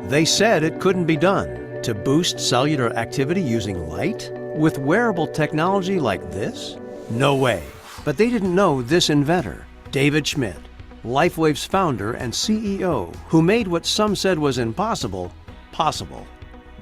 They said it couldn't be done. To boost cellular activity using light? With wearable technology like this? No way. But they didn't know this inventor, David Schmidt, LifeWave's founder and CEO, who made what some said was impossible, possible.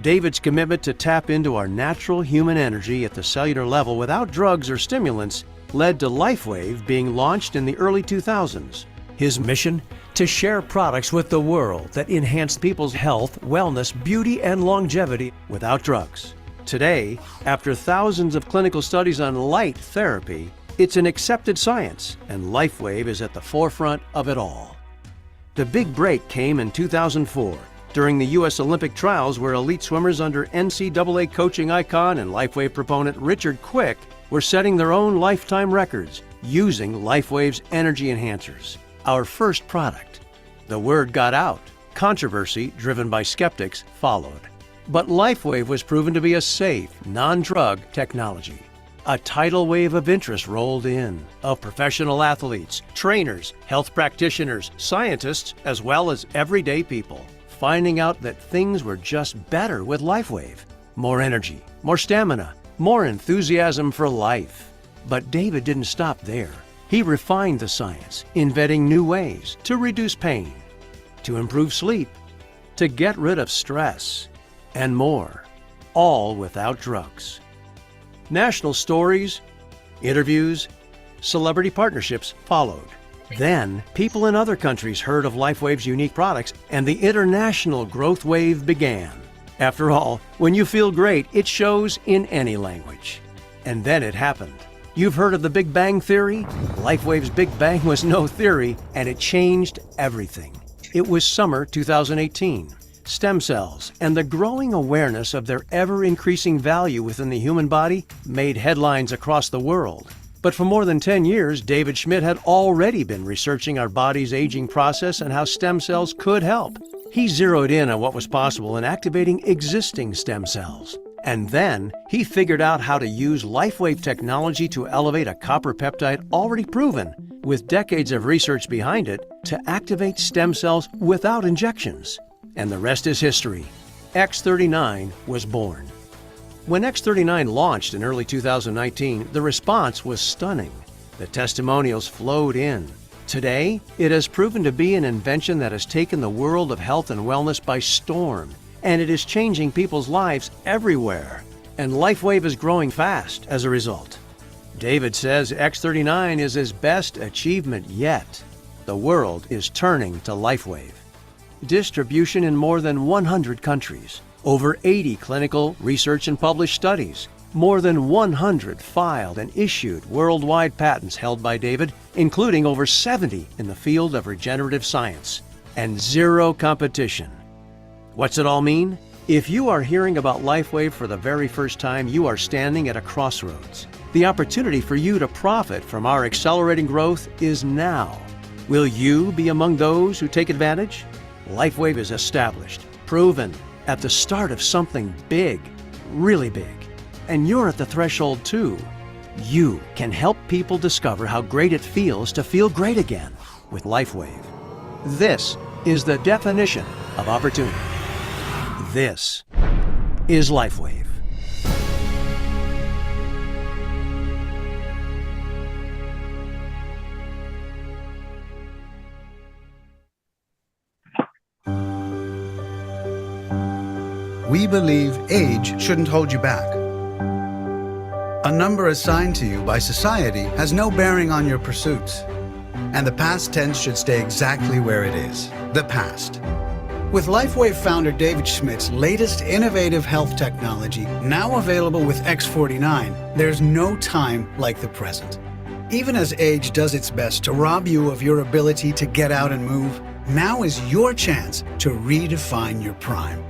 David's commitment to tap into our natural human energy at the cellular level without drugs or stimulants led to LifeWave being launched in the early 2000s. His mission? To share products with the world that enhance people's health, wellness, beauty, and longevity without drugs. Today, after thousands of clinical studies on light therapy, it's an accepted science, and LifeWave is at the forefront of it all. The big break came in 2004 during the U.S. Olympic trials, where elite swimmers under NCAA coaching icon and LifeWave proponent Richard Quick were setting their own lifetime records using LifeWave's energy enhancers, our first product. The word got out. Controversy, driven by skeptics, followed. But LifeWave was proven to be a safe, non-drug technology. A tidal wave of interest rolled in, of professional athletes, trainers, health practitioners, scientists, as well as everyday people, finding out that things were just better with LifeWave. More energy, more stamina, more enthusiasm for life. But David didn't stop there. He refined the science, inventing new ways to reduce pain, to improve sleep, to get rid of stress, and more, all without drugs. National stories, interviews, celebrity partnerships followed. Then, people in other countries heard of LifeWave's unique products, and the international growth wave began. After all, when you feel great, it shows in any language. And then it happened. You've heard of the Big Bang Theory? LifeWave's Big Bang was no theory, and it changed everything. It was summer 2018. Stem cells and the growing awareness of their ever-increasing value within the human body made headlines across the world. But for more than 10 years, David Schmidt had already been researching our body's aging process and how stem cells could help. He zeroed in on what was possible in activating existing stem cells. And then he figured out how to use LifeWave technology to elevate a copper peptide already proven, with decades of research behind it, to activate stem cells without injections. And the rest is history. X39 was born. When X39 launched in early 2019, the response was stunning. The testimonials flowed in. Today, it has proven to be an invention that has taken the world of health and wellness by storm, and it is changing people's lives everywhere. And LifeWave is growing fast as a result. David says X39 is his best achievement yet. The world is turning to LifeWave. Distribution in more than 100 countries, over 80 clinical, research and published studies, more than 100 filed and issued worldwide patents held by David, including over 70 in the field of regenerative science, and zero competition. What's it all mean? If you are hearing about LifeWave for the very first time, you are standing at a crossroads. The opportunity for you to profit from our accelerating growth is now. Will you be among those who take advantage? LifeWave is established, proven, at the start of something big, really big. And you're at the threshold too. You can help people discover how great it feels to feel great again with LifeWave. This is the definition of opportunity. This is LifeWave. We believe age shouldn't hold you back. A number assigned to you by society has no bearing on your pursuits, and the past tense should stay exactly where it is, the past. With LifeWave founder David Schmidt's latest innovative health technology, now available with X49, there's no time like the present. Even as age does its best to rob you of your ability to get out and move, now is your chance to redefine your prime.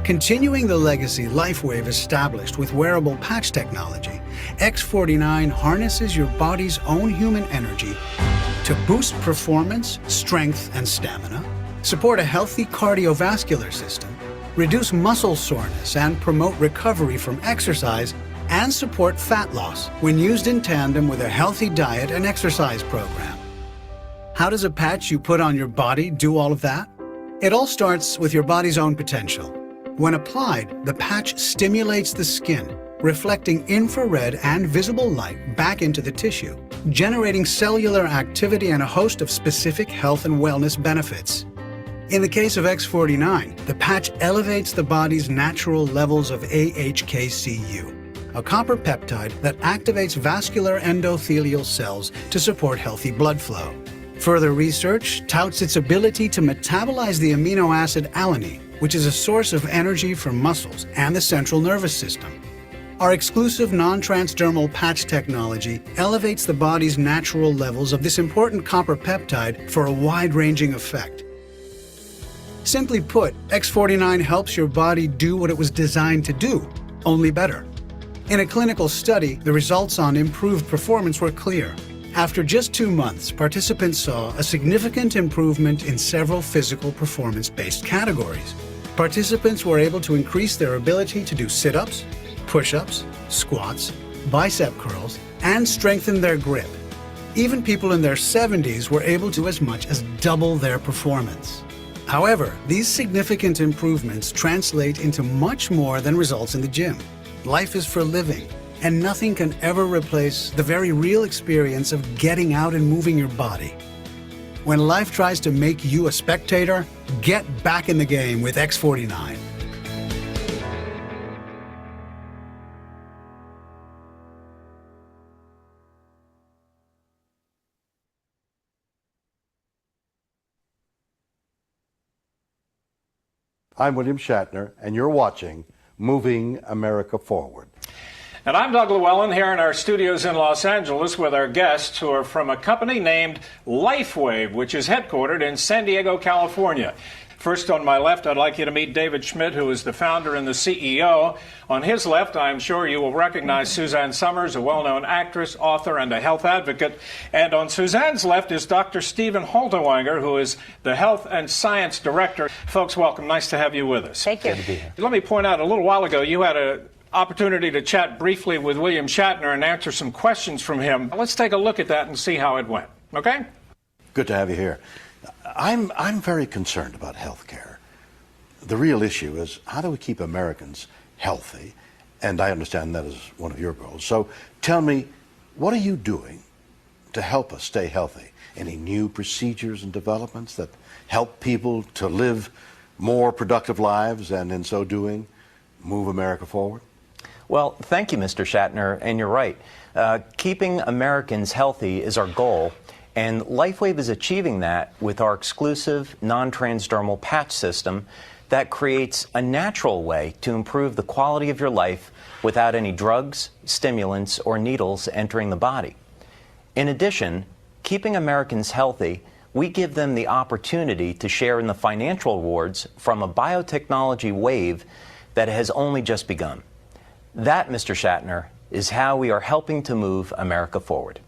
Continuing the legacy LifeWave established with wearable patch technology, X49 harnesses your body's own human energy to boost performance, strength, and stamina, support a healthy cardiovascular system, reduce muscle soreness and promote recovery from exercise, and support fat loss when used in tandem with a healthy diet and exercise program. How does a patch you put on your body do all of that? It all starts with your body's own potential. When applied, the patch stimulates the skin, reflecting infrared and visible light back into the tissue, generating cellular activity and a host of specific health and wellness benefits. In the case of X49, the patch elevates the body's natural levels of AHKCU, a copper peptide that activates vascular endothelial cells to support healthy blood flow. Further research touts its ability to metabolize the amino acid alanine, which is a source of energy for muscles and the central nervous system. Our exclusive non-transdermal patch technology elevates the body's natural levels of this important copper peptide for a wide-ranging effect. Simply put, X49 helps your body do what it was designed to do, only better. In a clinical study, the results on improved performance were clear. After just 2 months, participants saw a significant improvement in several physical performance-based categories. Participants were able to increase their ability to do sit-ups, push-ups, squats, bicep curls, and strengthen their grip. Even people in their 70s were able to as much as double their performance. However, these significant improvements translate into much more than results in the gym. Life is for living, and nothing can ever replace the very real experience of getting out and moving your body. When life tries to make you a spectator, get back in the game with X49. I'm William Shatner, and you're watching Moving America Forward. And I'm Doug Llewellyn here in our studios in Los Angeles with our guests who are from a company named LifeWave, which is headquartered in San Diego, California. First on my left, I'd like you to meet David Schmidt, who is the founder and the CEO. On his left, I'm sure you will recognize Suzanne Summers, a well-known actress, author, and a health advocate. And on Suzanne's left is Dr. Stephen Halterwanger, who is the Health and Science Director. Folks, welcome. Nice to have you with us. Thank you. Good to be here. Let me point out, a little while ago, you had an opportunity to chat briefly with William Shatner and answer some questions from him. Let's take a look at that and see how it went. Okay? Good to have you here. I'm very concerned about healthcare. The real issue is, how do we keep Americans healthy? And I understand that is one of your goals. So tell me, what are you doing to help us stay healthy? Any new procedures and developments that help people to live more productive lives and in so doing move America forward? Well, thank you, Mr. Shatner, and you're right. Keeping Americans healthy is our goal, and LifeWave is achieving that with our exclusive non-transdermal patch system that creates a natural way to improve the quality of your life without any drugs, stimulants, or needles entering the body. In addition, keeping Americans healthy, we give them the opportunity to share in the financial rewards from a biotechnology wave that has only just begun. That, Mr. Shatner, is how we are helping to move America forward.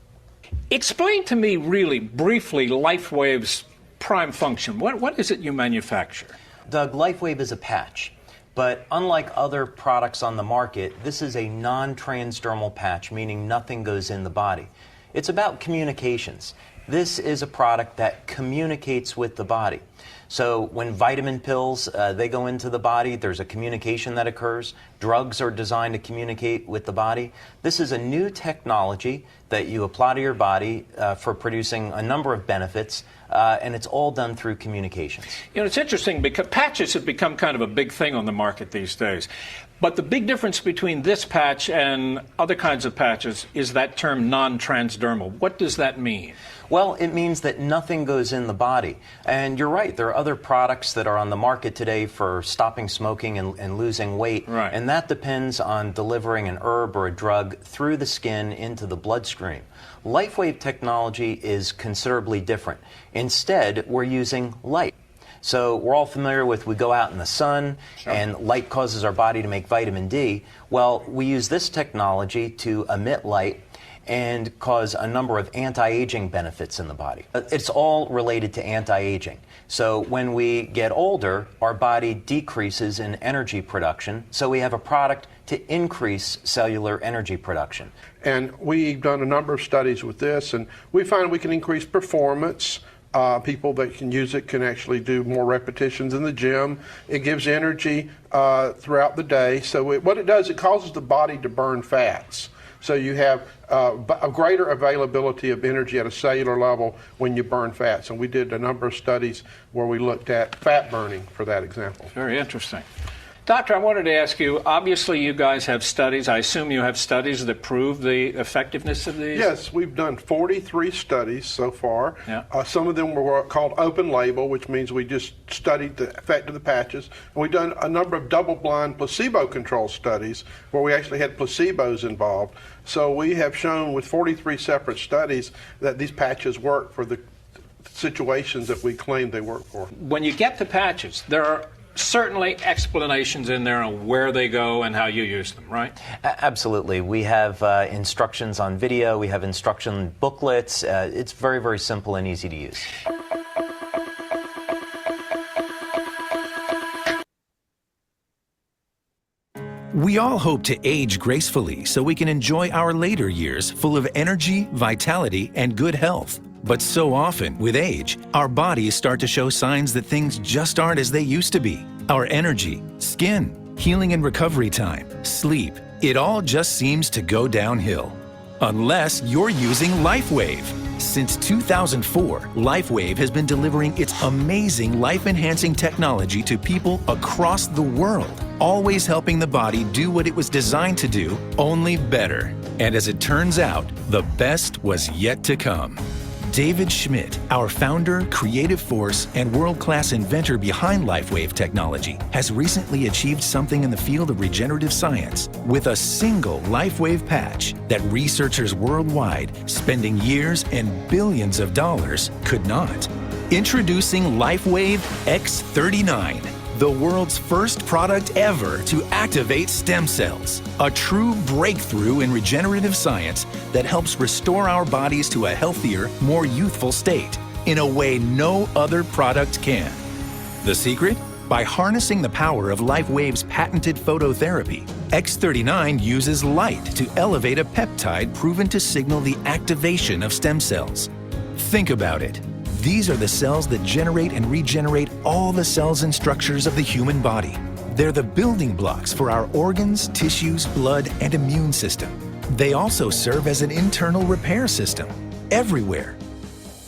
Explain to me really briefly LifeWave's prime function. What is it you manufacture? Doug, LifeWave is a patch, but unlike other products on the market, this is a non-transdermal patch, meaning nothing goes in the body. It's about communications. This is a product that communicates with the body. So when vitamin pills, they go into the body, there's a communication that occurs. Drugs are designed to communicate with the body. This is a new technology that you apply to your body for producing a number of benefits, and it's all done through communications. You know, it's interesting because patches have become kind of a big thing on the market these days. But the big difference between this patch and other kinds of patches is that term non-transdermal. What does that mean? Well, it means that nothing goes in the body. And you're right, there are other products that are on the market today for stopping smoking and losing weight. Right. And that depends on delivering an herb or a drug through the skin into the bloodstream. LifeWave technology is considerably different. Instead, we're using light. So we're all familiar with, we go out in the sun, sure, and light causes our body to make vitamin D. Well, we use this technology to emit light and cause a number of anti-aging benefits in the body. It's all related to anti-aging. So when we get older, our body decreases in energy production, so we have a product to increase cellular energy production. And we've done a number of studies with this, and we find we can increase performance, People that can use it can actually do more repetitions in the gym. It gives energy throughout the day. So what it does, it causes the body to burn fats. So you have a greater availability of energy at a cellular level when you burn fats. And we did a number of studies where we looked at fat burning for that example. Very interesting. Doctor, I wanted to ask you, obviously you guys have studies. I assume you have studies that prove the effectiveness of these? Yes, we've done 43 studies so far. Yeah. Some of them were called open label, which means we just studied the effect of the patches. And we've done a number of double-blind placebo-controlled studies where we actually had placebos involved. So we have shown with 43 separate studies that these patches work for the situations that we claim they work for. When you get the patches, there are certainly explanations in there on where they go and how you use them, right? Absolutely. We have instructions on video. We have instruction booklets. It's very, very simple and easy to use. We all hope to age gracefully so we can enjoy our later years full of energy, vitality, and good health. But so often, with age, our bodies start to show signs that things just aren't as they used to be. Our energy, skin, healing and recovery time, sleep, it all just seems to go downhill. Unless you're using LifeWave. Since 2004, LifeWave has been delivering its amazing life-enhancing technology to people across the world, always helping the body do what it was designed to do, only better. And as it turns out, the best was yet to come. David Schmidt, our founder, creative force, and world-class inventor behind LifeWave technology, has recently achieved something in the field of regenerative science with a single LifeWave patch that researchers worldwide, spending years and billions of dollars, could not. Introducing LifeWave X39, the world's first product ever to activate stem cells. A true breakthrough in regenerative science that helps restore our bodies to a healthier, more youthful state in a way no other product can. The secret? By harnessing the power of LifeWave's patented phototherapy, X39 uses light to elevate a peptide proven to signal the activation of stem cells. Think about it. These are the cells that generate and regenerate all the cells and structures of the human body. They're the building blocks for our organs, tissues, blood, and immune system. They also serve as an internal repair system, everywhere.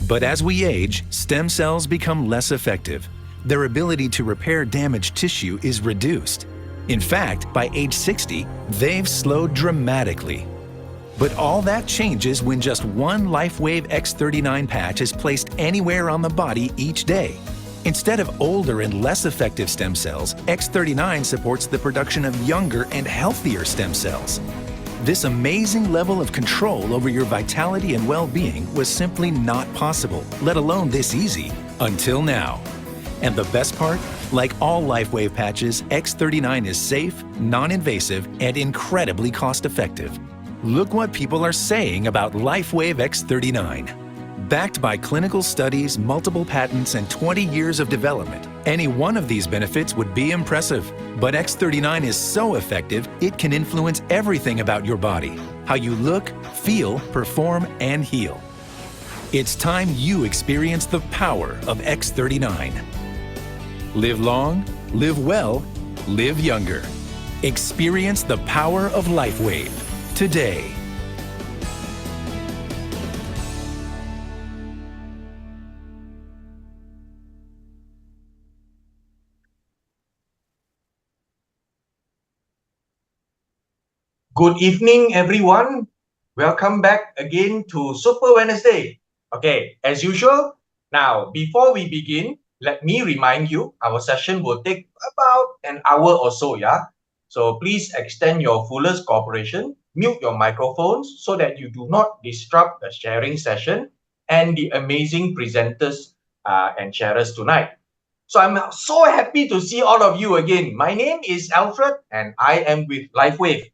But as we age, stem cells become less effective. Their ability to repair damaged tissue is reduced. In fact, by age 60, they've slowed dramatically. But all that changes when just one LifeWave X39 patch is placed anywhere on the body each day. Instead of older and less effective stem cells, X39 supports the production of younger and healthier stem cells. This amazing level of control over your vitality and well-being was simply not possible, let alone this easy, until now. And the best part? Like all LifeWave patches, X39 is safe, non-invasive, and incredibly cost-effective. Look what people are saying about LifeWave X39. Backed by clinical studies, multiple patents, and 20 years of development, any one of these benefits would be impressive. But X39 is so effective, it can influence everything about your body, how you look, feel, perform, and heal. It's time you experience the power of X39. Live long, live well, live younger. Experience the power of LifeWave today. Good evening, everyone. Welcome back again to Super Wednesday. Okay, as usual, now before we begin, let me remind you, our session will take about an hour or so, yeah? So please extend your fullest cooperation, mute your microphones so that you do not disrupt the sharing session and the amazing presenters and sharers tonight. So I'm so happy to see all of you again. My name is Alfred and I am with LifeWave.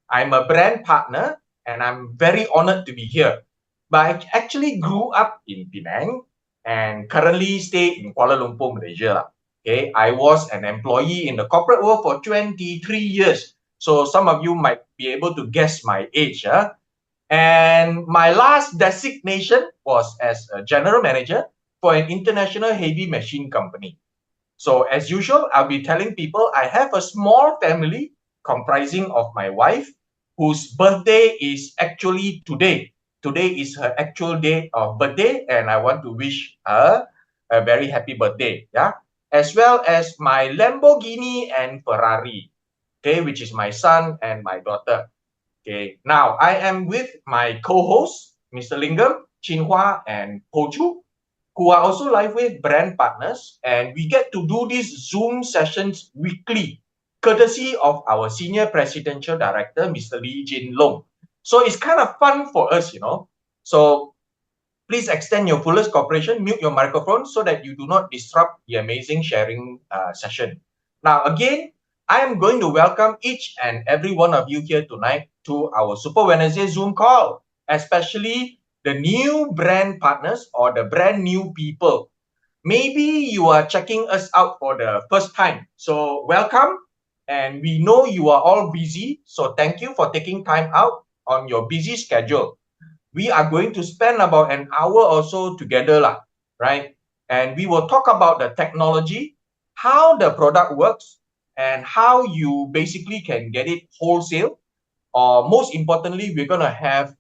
I'm a brand partner and I'm very honored to be here. But I actually grew up in Penang and currently stay in Kuala Lumpur, Malaysia. Okay, I was an employee in the corporate world for 23 years. So some of you might be able to guess my age. And my last designation was as a general manager for an international heavy machine company. So as usual, I'll be telling people I have a small family comprising of my wife, whose birthday is actually today. Today is her actual day of birthday, and I want to wish her a very happy birthday. Yeah, as well as my Lamborghini and Ferrari, okay, which is my son and my daughter. Okay, now I am with my co-hosts, Mr. Lingam, Chinhua, and Pochu, who are also LifeWave brand partners, and we get to do these Zoom sessions weekly, courtesy of our Senior Presidential Director, Mr. Jin Long. So it's kind of fun for us, you know. So please extend your fullest cooperation, mute your microphone so that you do not disrupt the amazing sharing session. Now, again, I am going to welcome each and every one of you here tonight to our Super Wednesday Zoom call, especially the new brand partners or the brand new people. Maybe you are checking us out for the first time. So welcome. And we know you are all busy. So thank you for taking time out on your busy schedule. We are going to spend about an hour or so together, right? And we will talk about the technology, how the product works, and how you basically can get it wholesale. Or most importantly, we're going to have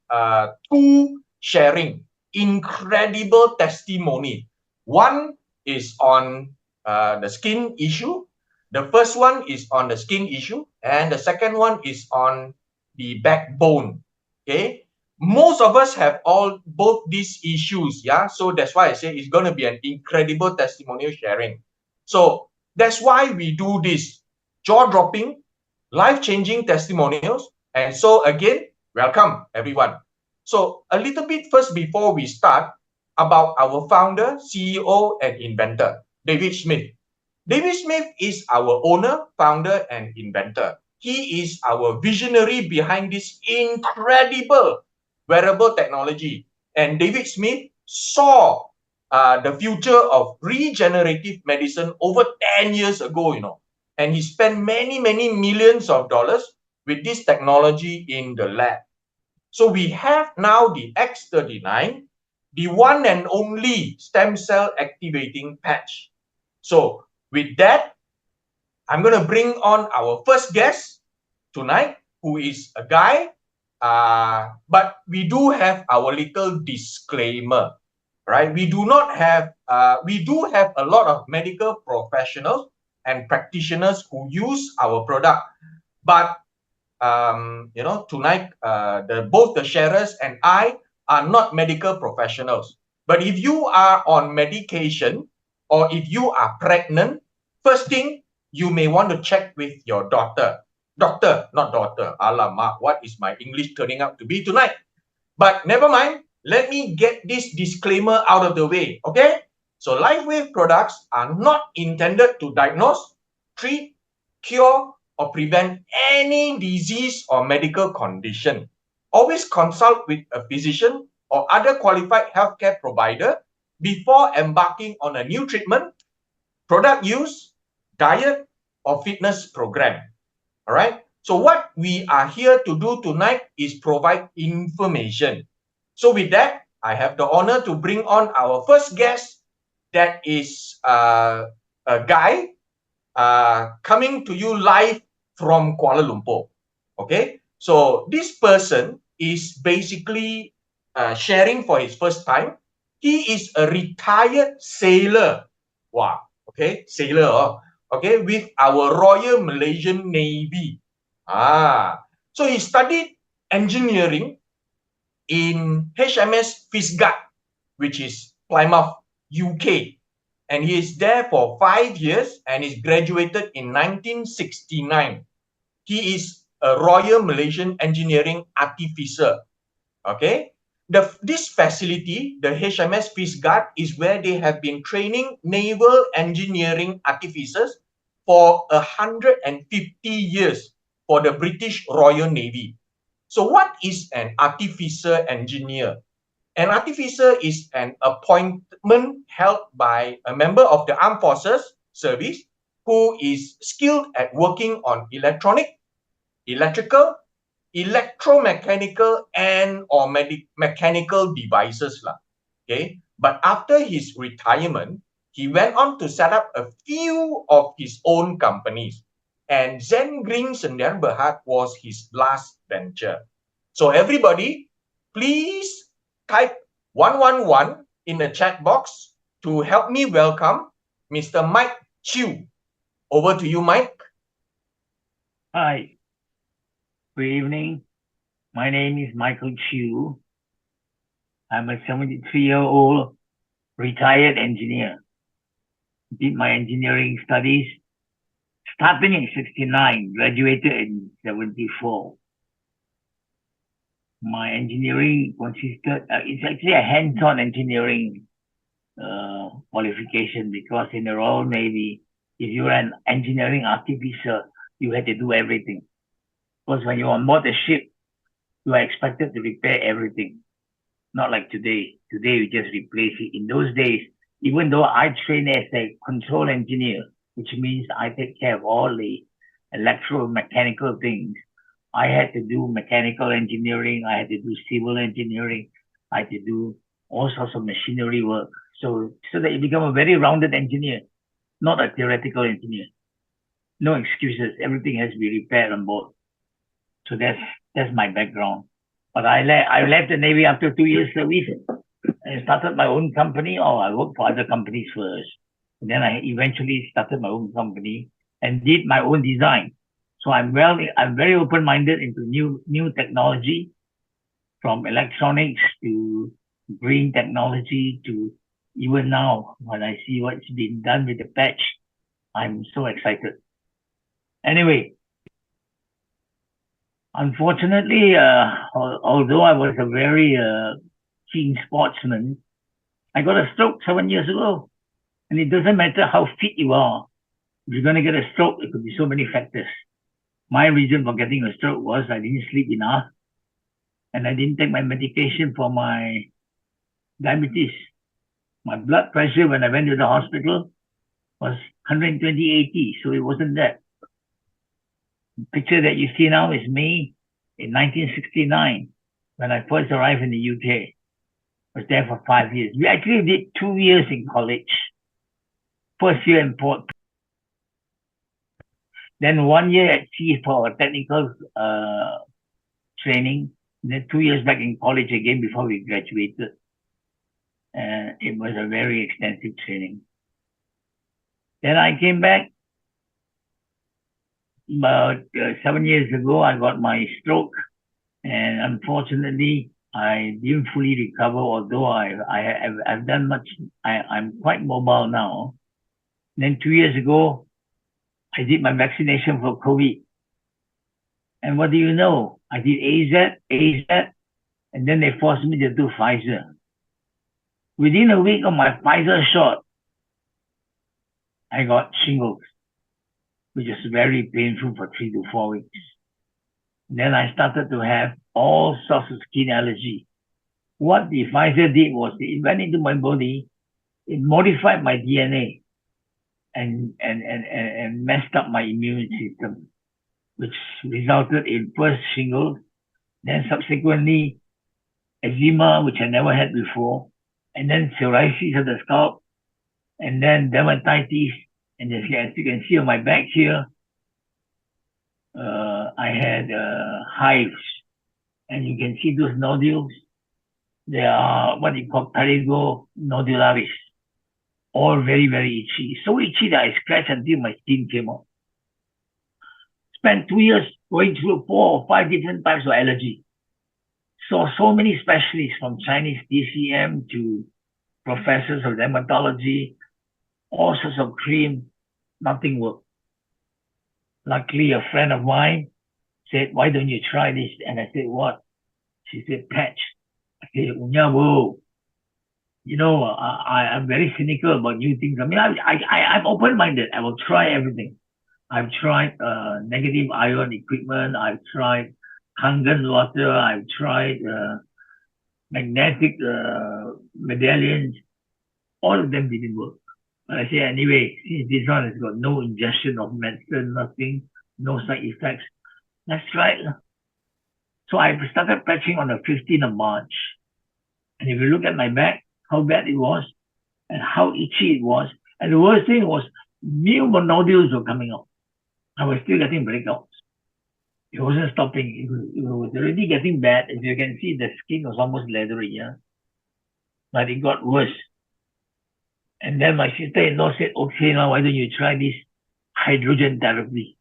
two sharing incredible testimony. One is on the skin issue. The first one is on the skin issue, and the second one is on the backbone. Okay, most of us have both these issues. Yeah, so that's why I say it's going to be an incredible testimonial sharing. So that's why we do this jaw-dropping, life-changing testimonials. And so again, welcome everyone. So a little bit first before we start about our founder, CEO, and inventor, David Smith. David Smith is our owner, founder, and inventor. He is our visionary behind this incredible wearable technology. And David Smith saw the future of regenerative medicine over 10 years ago, you know. And he spent many, many millions of dollars with this technology in the lab. So we have now the X39, the one and only stem cell activating patch. So with that, I'm going to bring on our first guest tonight, who is a guy, but we do have our little disclaimer, right? We do have a lot of medical professionals and practitioners who use our product, but you know, tonight both the sharers and I are not medical professionals. But if you are on medication or if you are pregnant, first thing you may want to check with your doctor. Doctor, not daughter. Alamak, what is my English turning out to be tonight? But never mind. Let me get this disclaimer out of the way, okay? So LifeWave products are not intended to diagnose, treat, cure, or prevent any disease or medical condition. Always consult with a physician or other qualified healthcare provider before embarking on a new treatment, product use, diet, or fitness program. All right? So what we are here to do tonight is provide information. So with that, I have the honor to bring on our first guest, that is a guy coming to you live from Kuala Lumpur. Okay, so this person is basically sharing for his first time. He is a retired sailor. Wow. Okay, sailor. Okay, with our Royal Malaysian Navy. So he studied engineering in HMS Fisgat, which is Plymouth, UK. And he is there for 5 years and is graduated in 1969. He is a Royal Malaysian Engineering Artificer. Okay. This facility, the HMS Fisgat, is where they have been training naval engineering artificers for 150 years for the British Royal Navy. So what is an artificer engineer? An artificer is an appointment held by a member of the Armed Forces Service who is skilled at working on electronic, electrical, electromechanical, and or mechanical devices. Okay, but after his retirement, he went on to set up a few of his own companies. And Zen Green Sendirian Berhad was his last venture. So everybody, please type 111 in the chat box to help me welcome Mr. Mike Chew. Over to you, Mike. Hi. Good evening. My name is Michael Chew. I'm a 73-year-old retired engineer. Did my engineering studies starting in 69, graduated in 74. My engineering consisted, it's actually a hands-on engineering qualification, because in the Royal Navy, if you're an engineering artificer, you had to do everything. Because when you're on board the ship, you are expected to repair everything. Not like today. Today, you just replace it. In those days, even though I trained as a control engineer, which means I take care of all the electromechanical things, I had to do mechanical engineering, I had to do civil engineering, I had to do all sorts of machinery work. So that you become a very rounded engineer, not a theoretical engineer. No excuses. Everything has to be repaired on board. So that's my background. But I left the Navy after 2 years service and started my own company, or I worked for other companies first. And then I eventually started my own company and did my own design. So I'm very open-minded into new technology, from electronics to green technology to even now, when I see what's been done with the patch, I'm so excited. Anyway, unfortunately, although I was a very keen sportsman, I got a stroke 7 years ago. And it doesn't matter how fit you are. If you're going to get a stroke, it could be so many factors. My reason for getting a stroke was I didn't sleep enough, and I didn't take my medication for my diabetes. My blood pressure when I went to the hospital was 120/80, so it wasn't that. The picture that you see now is me in 1969, when I first arrived in the UK. I was there for 5 years. We actually did 2 years in college. First year in Port, then 1 year at sea for technical training, then 2 years back in college again before we graduated. It was a very extensive training. Then I came back about 7 years ago. I got my stroke, and unfortunately, I didn't fully recover. Although I've done much, I'm quite mobile now. Then 2 years ago, I did my vaccination for COVID. And what do you know? I did AZ, and then they forced me to do Pfizer. Within a week of my Pfizer shot, I got shingles, which is very painful for 3 to 4 weeks. And then I started to have all sorts of skin allergy. What the Pfizer did was it went into my body, it modified my DNA, and messed up my immune system, which resulted in first shingles, then subsequently eczema, which I never had before, and then psoriasis of the scalp, and then dermatitis. And as you can see on my back here, I had hives, and you can see those nodules. They are what you call parigo nodularis. All very, very itchy. So itchy that I scratched until my skin came off. Spent 2 years going through 4 or 5 different types of allergy. Saw so many specialists, from Chinese TCM to professors of dermatology, all sorts of cream, nothing worked. Luckily, a friend of mine said, "Why don't you try this?" And I said, "What?" She said, "Patch." I said, "Whoa. You know, I'm very cynical about new things. I mean, I'm open-minded. I will try everything. I've tried negative ion equipment. I've tried Kangen water. I've tried magnetic medallions. All of them didn't work. But I say, anyway, since this one has got no ingestion of medicine, nothing, no side effects, let's try it. So I started patching on the 15th of March. And if you look at my back, how bad it was, and how itchy it was. And the worst thing was new nodules were coming out. I was still getting breakouts. It wasn't stopping. It was already getting bad. As you can see, the skin was almost leathery, yeah. But it got worse. And then my sister-in-law said, okay, now why don't you try this hydrogen therapy?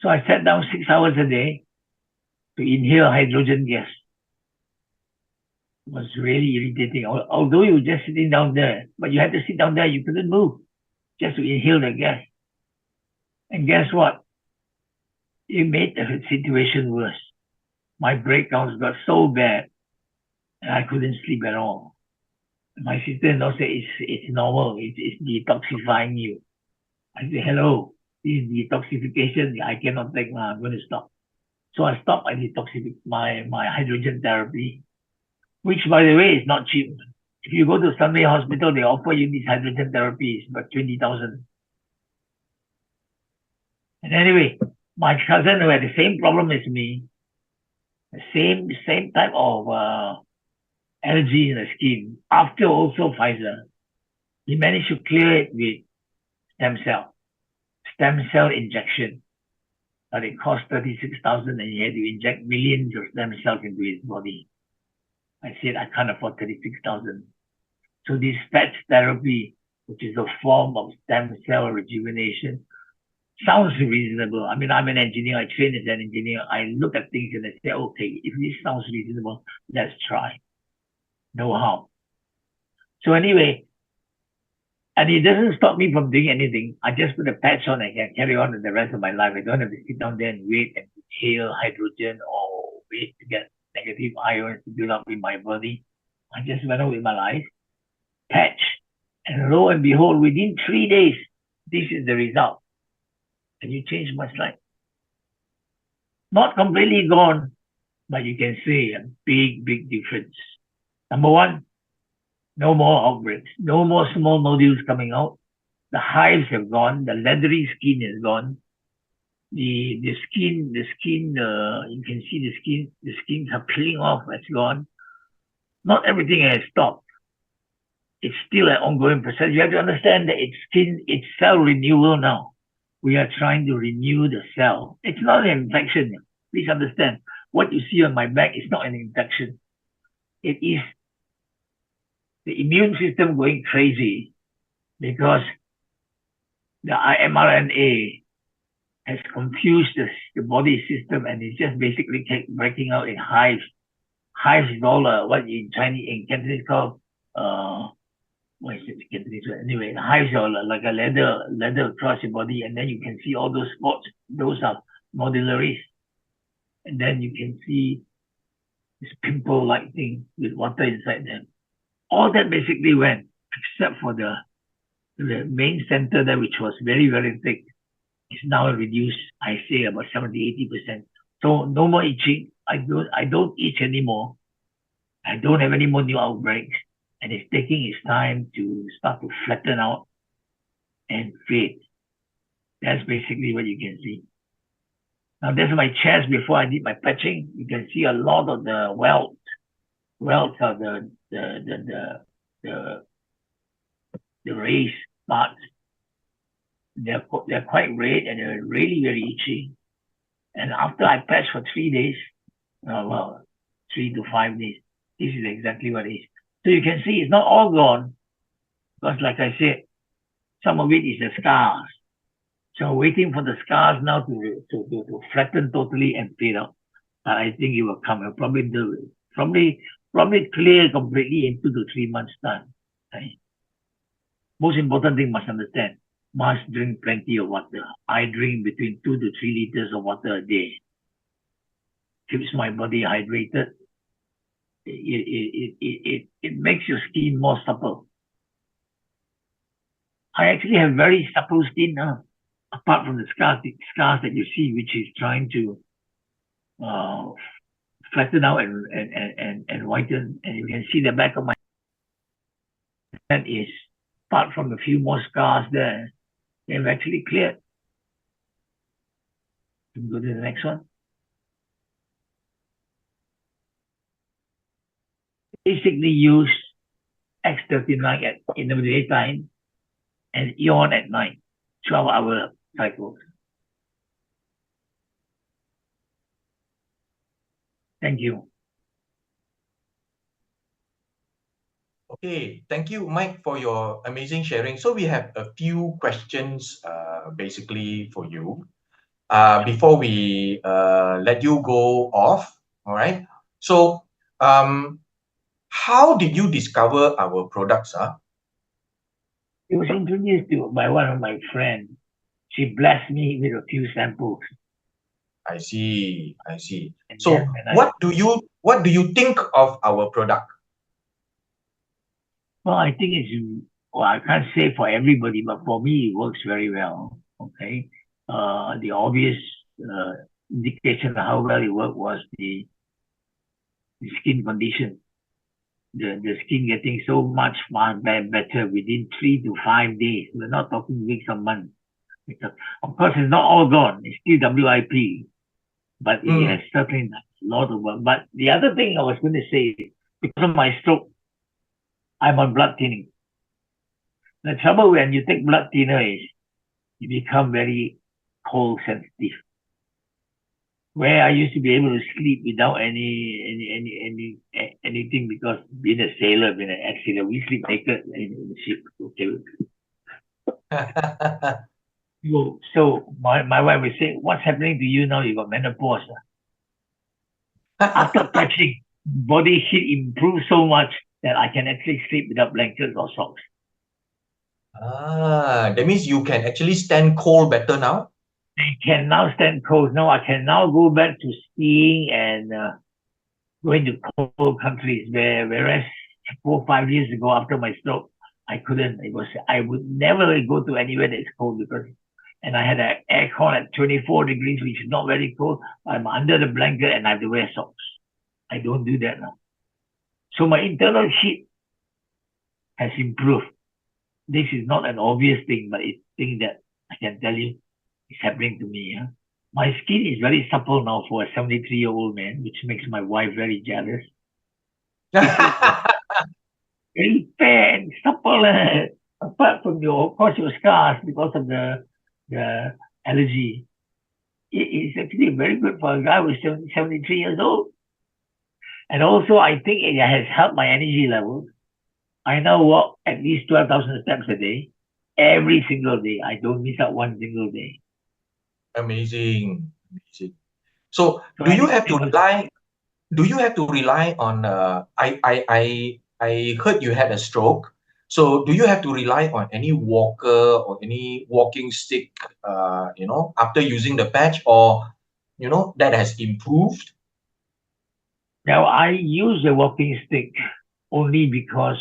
So I sat down 6 hours a day to inhale hydrogen gas. It was really irritating. Although you were just sitting down there, but you had to sit down there, you couldn't move just to inhale the gas. And guess what? It made the situation worse. My breakdowns got so bad and I couldn't sleep at all. My sister-in-law said it's normal, it's detoxifying you. I said, hello, this is detoxification. I cannot take now, I'm going to stop. So I stopped my hydrogen therapy, which by the way is not cheap. If you go to Sunway Hospital, they offer you this hydrogen therapy, it's about 20,000. And anyway, my cousin who had the same problem as me, the same type of allergy in the skin, after also Pfizer, he managed to clear it with stem cell injection. But it cost 36,000 and he had to inject millions of stem cells into his body. I said, I can't afford 36,000. So this PET therapy, which is a form of stem cell rejuvenation, sounds reasonable. I mean, I'm an engineer. I train as an engineer. I look at things and I say, okay, if this sounds reasonable, let's try. No harm. So anyway, and it doesn't stop me from doing anything. I just put a patch on and can carry on with the rest of my life. I don't have to sit down there and wait and inhale hydrogen or wait to get negative ions to build up in my body. I just went on with my life. Patch. And lo and behold, within 3 days, this is the result. And you change my life. Not completely gone, but you can see a big, big difference. Number one, no more outbreaks, no more small nodules coming out. The hives have gone, the leathery skin is gone. The skin, you can see the skins are peeling off, it's gone. Not everything has stopped. It's still an ongoing process. You have to understand that it's cell renewal now. We are trying to renew the cell. It's not an infection. Please understand, what you see on my back is not an infection. It is the immune system going crazy because the mRNA has confused the body system and it's just basically breaking out in hives. Hives is all what in Chinese, in Cantonese called, what is it, Cantonese? Anyway, the hives are like a leather across your body, and then you can see all those spots. Those are nodularies. And then you can see this pimple-like thing with water inside them. All that basically went, except for the main center there, which was very, very thick. It's now reduced, I say, about 70–80%. So no more itching. I don't itch anymore. I don't have any more new outbreaks. And it's taking its time to start to flatten out and fade. That's basically what you can see. Now there's my chest before I did my patching. You can see a lot of the welts. Welts are the raised parts. They're quite red and they're really very itchy. And after I patch for 3 days, 3 to 5 days, this is exactly what it is. So you can see it's not all gone, because like I said, some of it is the scars. So I'm waiting for the scars now to flatten totally and fade out. I think it will come. It'll probably do it. Probably clear completely in 2 to 3 months' time. Right? Most important thing must understand, must drink plenty of water. I drink between 2 to 3 liters of water a day. Keeps my body hydrated. It makes your skin more supple. I actually have very supple skin now, apart from the scars that you see, which is trying to flatten out and whiten. And you can see the back of my head is, apart from a few more scars there, they've actually cleared. Go to the next one. Basically used X39 in the daytime and Eon at night, 12-hour cycles. Thank you. Okay, thank you, Mike, for your amazing sharing. So we have a few questions basically for you before we let you go off. All right. So how did you discover our products? It was introduced to by one of my friends. She blessed me with a few samples. I see. I see. And So then when what do you think of our product? Well, I think I can't say for everybody, but for me, it works very well. Okay. The obvious indication of how well it worked was the skin condition. The skin getting so much far better within 3 to 5 days. We're not talking weeks or months. Of course, it's not all gone. It's still WIP, but it has certainly done a lot of work. But the other thing I was going to say, because of my stroke, I'm on blood thinning. The trouble when you take blood thinner is you become very cold sensitive. Where I used to be able to sleep without anything because being a sailor, being an ex-sailor, we sleep naked in the ship. Okay. So my wife would say, "What's happening to you now? You got menopause." After patching, body heat improved so much that I can actually sleep without blankets or socks. That means you can actually stand cold better now? I can now stand cold. Now I can now go back to skiing and going to cold countries whereas 4 or 5 years ago after my stroke, I couldn't. I would never go to anywhere that's cold and I had an aircon at 24 degrees, which is not very cold. I'm under the blanket and I have to wear socks. I don't do that now. So my internal heat has improved. This is not an obvious thing, but it's a thing that I can tell you is happening to me. Yeah? My skin is very supple now for a 73-year-old man, which makes my wife very jealous. Very fair and supple, apart from your scars because of the allergy. It's actually very good for a guy who's 73 years old. And also, I think it has helped my energy levels. I now walk at least 12,000 steps a day, every single day. I don't miss out one single day. Amazing. So do you have to rely on I heard you had a stroke. So do you have to rely on any walker or any walking stick after using the patch, or that has improved? Now I use a walking stick only because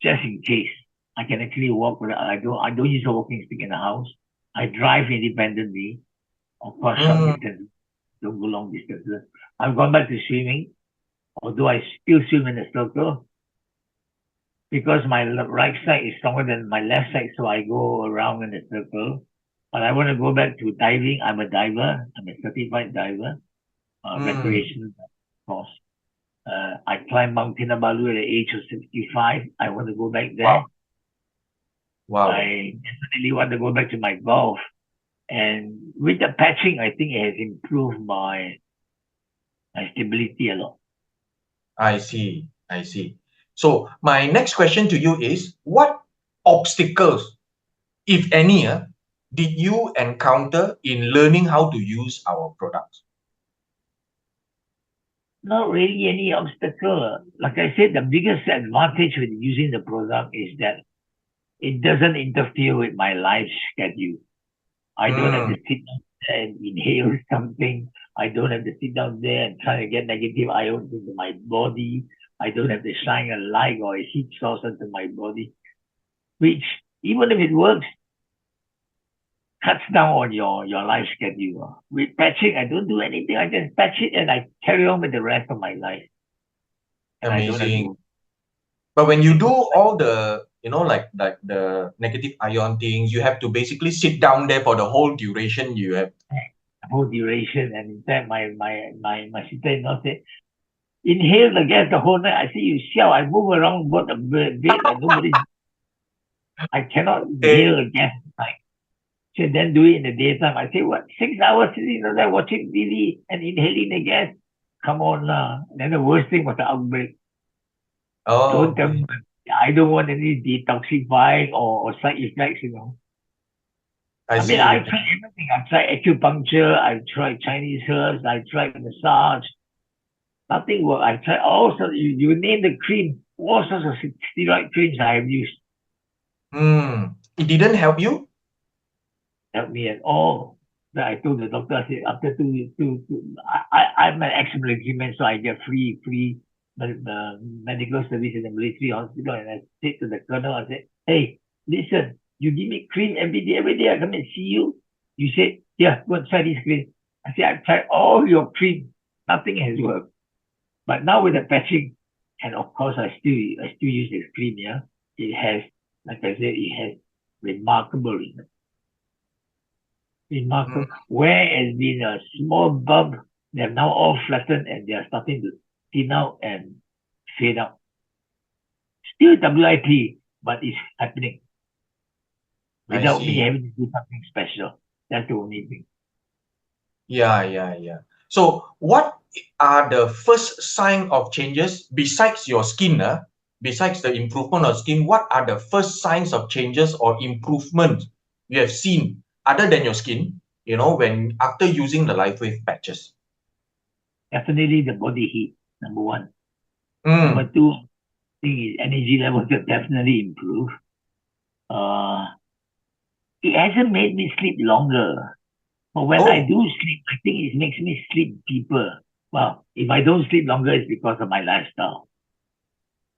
just in case I can actually walk without, I don't use a walking stick in the house. I drive independently. Of course, short distance, don't go long distances. I've gone back to swimming, although I still swim in a circle because my right side is stronger than my left side, so I go around in a circle. But I want to go back to diving. I'm a diver. I'm a certified diver, recreational, of course. I climbed Mount Kinabalu at the age of 65. I want to go back there. Wow. I definitely want to go back to my golf. And with the patching, I think it has improved my stability a lot. I see. So my next question to you is, what obstacles, if any, did you encounter in learning how to use our products? Not really any obstacle. Like I said, the biggest advantage with using the product is that it doesn't interfere with my life schedule. I don't have to sit down there and inhale something. I don't have to sit down there and try to get negative ions into my body. I don't have to shine a light or a heat source into my body, which, even if it works, cuts down on your life schedule. With patching, I don't do anything. I just patch it and I carry on with the rest of my life. And Amazing. But when you do all the, like the negative ion things, you have to basically sit down there for the whole duration. You have the whole duration. And in fact, my sister-in-law said, inhale the gas the whole night. I say, you siao, I move around both the bed and nobody. I cannot inhale the gas at night. So then do it in the daytime. I say, what? 6 hours sitting there watching TV and inhaling the gas? Come on now. Then the worst thing was the outbreak. Oh, Don't tell me. I don't want any detoxifying or side effects, you know. I see. mean, I tried everything. I tried acupuncture. I tried Chinese herbs. I tried massage. Nothing worked. I tried all sorts. You name the cream. All sorts of steroid creams I have used. It didn't help you? Help me at all. But I told the doctor, I said, after I'm an ex-military, so I get free medical service in the military hospital. And I said to the colonel, I said, hey, listen, you give me cream every day I come and see you. You said, yeah, go and try this cream. I said, I've tried all your cream. Nothing has worked. But now with the patching, and of course I still use this cream, yeah. It has, like I said, it has remarkable results. Remarkable. Where has been a small bump, they have now all flattened and they are starting to thin out and fade out. Still WIP, but it's happening. Without me having to do something special. That's the only thing. Yeah. So what are the first sign of changes besides your skin? Besides the improvement of skin, what are the first signs of changes or improvement you have seen other than your skin, when after using the LifeWave patches? Definitely the body heat, number one. Number two, I think energy levels have definitely improved. It hasn't made me sleep longer. But when I do sleep, I think it makes me sleep deeper. Well, if I don't sleep longer, it's because of my lifestyle.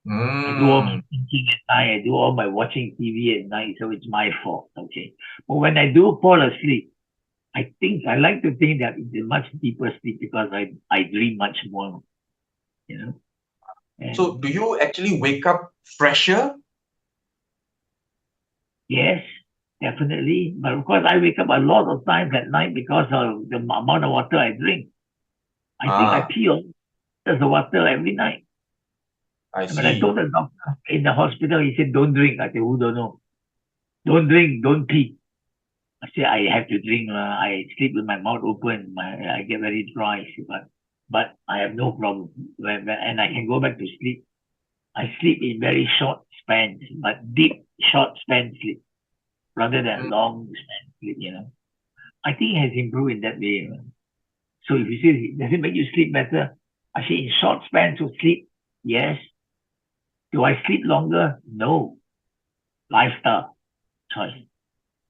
I do all my thinking at night, I do all my watching TV at night, so it's my fault, okay? But when I do fall asleep, I like to think that it's a much deeper sleep because I dream much more, And so do you actually wake up fresher? Yes, definitely. But of course, I wake up a lot of times at night because of the amount of water I drink. I think I pee all the water every night. I see. When I told the doctor in the hospital, he said, don't drink. I said, who don't know? Don't drink, don't pee. I said, I have to drink. I sleep with my mouth open. I get very dry. But I have no problem. And I can go back to sleep. I sleep in very short spans, but deep, short span sleep, rather than long span sleep, I think it has improved in that way. So if you say, does it make you sleep better? I say, in short spans of sleep, yes. Do I sleep longer? No. Lifestyle choice.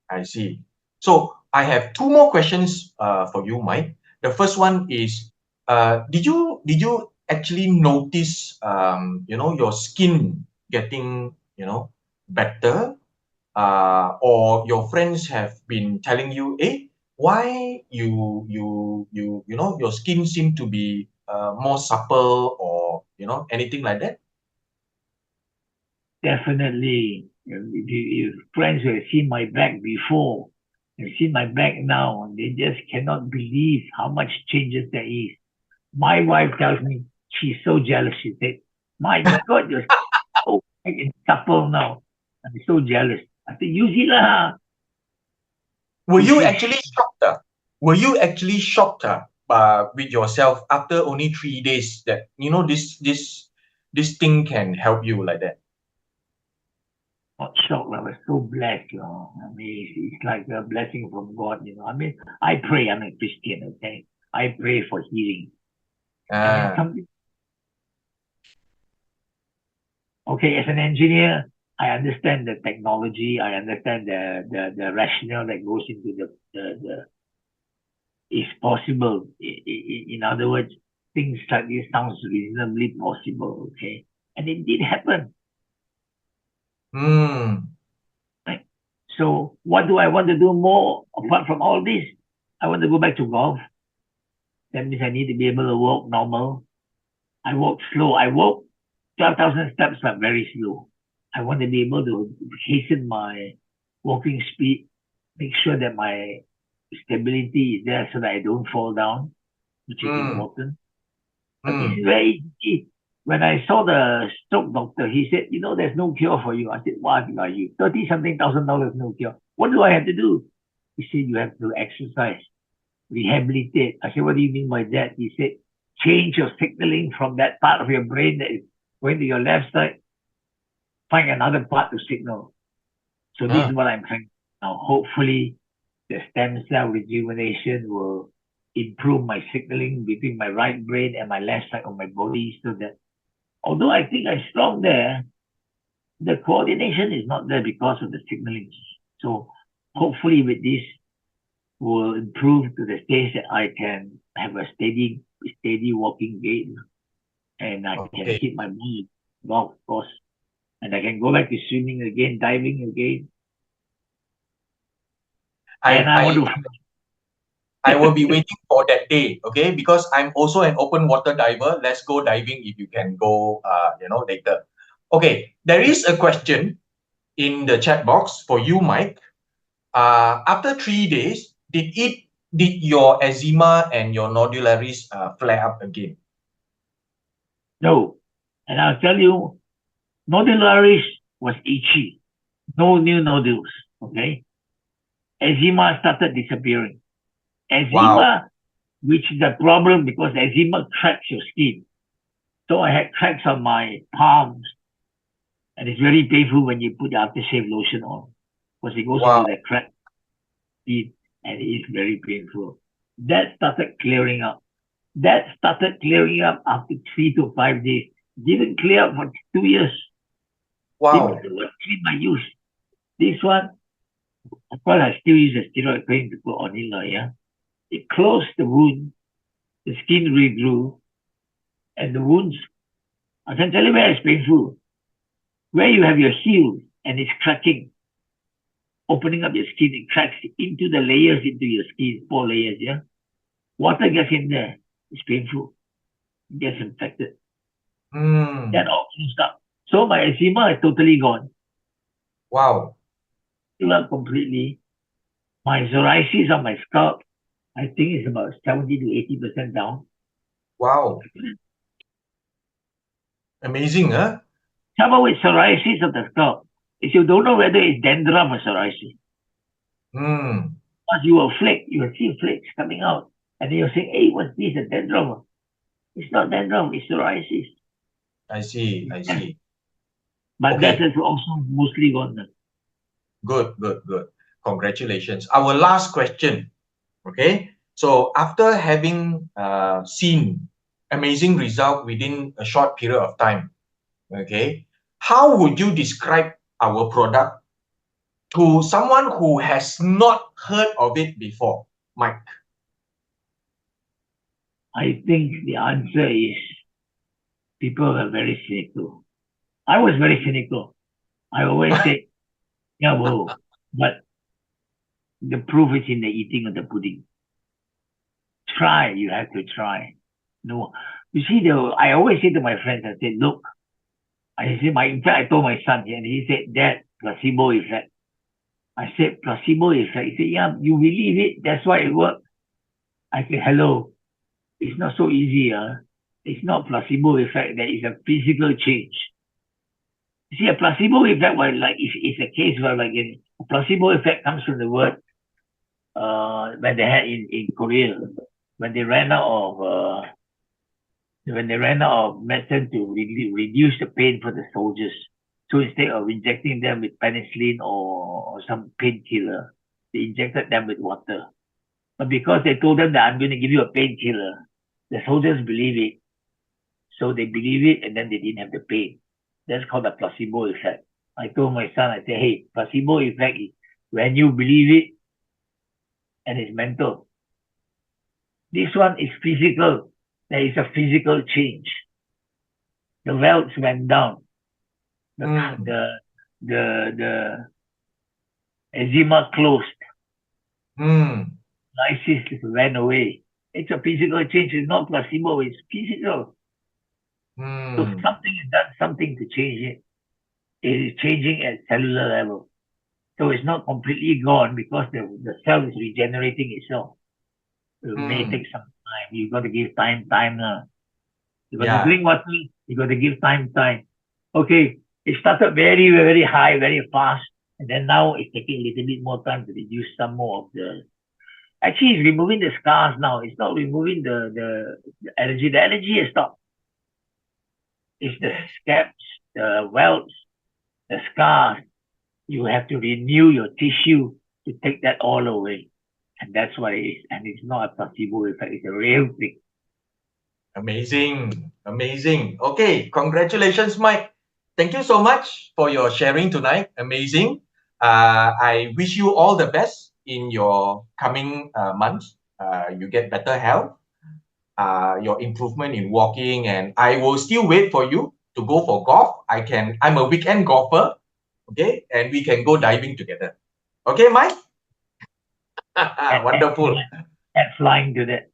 I see. So I have two more questions for you, Mike. The first one is, did you actually notice, your skin getting, better, or your friends have been telling you, why your skin seem to be more supple, or anything like that? Definitely. If friends who have seen my back before, have seen my back now, they just cannot believe how much changes there is. My wife tells me she's so jealous. She said, my God, you're so supple now. I'm so jealous. I said, use it lah. Were you actually shocked? Were you actually shocked with yourself after only 3 days that this thing can help you like that? Not shocked. I was so blessed. I mean, it's like a blessing from God. I mean, I pray. I'm a Christian. Okay, I pray for healing. Okay, as an engineer, I understand the technology. I understand the rationale that goes into the is possible. In other words, things like this sounds reasonably possible. Okay, and it did happen. Right? So what do I want to do more apart from all this? I want to go back to golf. That means I need to be able to walk normal. I walk slow. I walk 12,000 steps, but very slow. I want to be able to hasten my walking speed, make sure that my stability is there so that I don't fall down, which is important. But it's very easy. When I saw the stroke doctor, he said, there's no cure for you. I said, what are you? $30-something thousand, no cure. What do I have to do? He said, you have to exercise, rehabilitate. I said, what do you mean by that? He said, change your signaling from that part of your brain that is going to your left side. Find another part to signal. So this is what I'm trying now. Hopefully, the stem cell rejuvenation will improve my signaling between my right brain and my left side of my body, so that although I think I'm strong there, the coordination is not there because of the signaling. So hopefully with this will improve to the stage that I can have a steady walking gait, and I can keep my body golf course, and I can go back to swimming again, diving again. I will be waiting for that day, okay? Because I'm also an open water diver. Let's go diving if you can go, later. Okay, there is a question in the chat box for you, Mike. After 3 days, did your eczema and your nodularis flare up again? No, and I'll tell you, nodularis was itchy, no new nodules. Okay, eczema started disappearing. Eczema, which is a problem because eczema cracks your skin. So I had cracks on my palms, and it's very painful when you put the aftershave lotion on, because it goes into the crack skin, and it is very painful. That started clearing up. After 3 to 5 days. Didn't clear up for 2 years. Wow. What cream I use? This one, of course, I still use a steroid cream to put on it, yeah. It closed the wound, the skin regrew, and the wounds, I can tell you where it's painful. Where you have your heel and it's cracking, opening up your skin, it cracks into the layers into your skin, 4 layers, yeah? Water gets in there, it's painful. It gets infected. That all closed up. So my eczema is totally gone. Wow. Still up completely. My psoriasis on my scalp, I think it's about 70 to 80% down. Wow. Amazing, huh? Trouble with psoriasis of the scalp is you don't know whether it's dandruff or psoriasis. Once you will flake, you will see flakes coming out. And then you'll say, hey, what's this, a dandruff? It's not dandruff, it's psoriasis. I see. But that is also mostly gone now. Good. Congratulations. Our last question. Okay, so after having seen amazing result within a short period of time, okay, how would you describe our product to someone who has not heard of it before, Mike? I think the answer is people are very cynical. I was very cynical. I always say, yeah, well, but the proof is in the eating of the pudding. Try, you have to try. No, you see, I always say to my friends, I said, look, in fact, I told my son, and he said, Dad, placebo effect. I said, placebo effect. He said, yeah, you believe it, that's why it worked. I said, hello, it's not so easy. It's not placebo effect, there is a physical change. You see, a placebo effect, it's a case where a placebo effect comes from the word when they had in Korea, when they ran out of medicine to reduce the pain for the soldiers. So instead of injecting them with penicillin or some painkiller, they injected them with water. But because they told them that I'm going to give you a painkiller, the soldiers believe it. So they believe it, and then they didn't have the pain. That's called the placebo effect. I told my son, I said, hey, placebo effect is when you believe it, and it's mental. This one is physical. There is a physical change. The welts went down. The eczema closed. Lysis went away. It's a physical change. It's not placebo. It's physical. So something is done, something to change it. It is changing at cellular level. So it's not completely gone because the cell is regenerating itself. It may take some time. You've got to give time now. You got Yeah. to drink water. You got to give time. Okay, it started very, very high, very fast, and then now it's taking a little bit more time to reduce some more of the. Actually, it's removing the scars now. It's not removing the allergy. The allergy has stopped. It's the scabs, the welts, the scars. You have to renew your tissue to take that all away. And that's what it is. And it's not a placebo effect. It's a real thing. Amazing. Amazing. Okay. Congratulations, Mike. Thank you so much for your sharing tonight. Amazing. I wish you all the best in your coming months. You get better health, your improvement in walking, and I will still wait for you to go for golf. I'm a weekend golfer. Okay. And we can go diving together. Okay, Mike? Wonderful. And flying to that.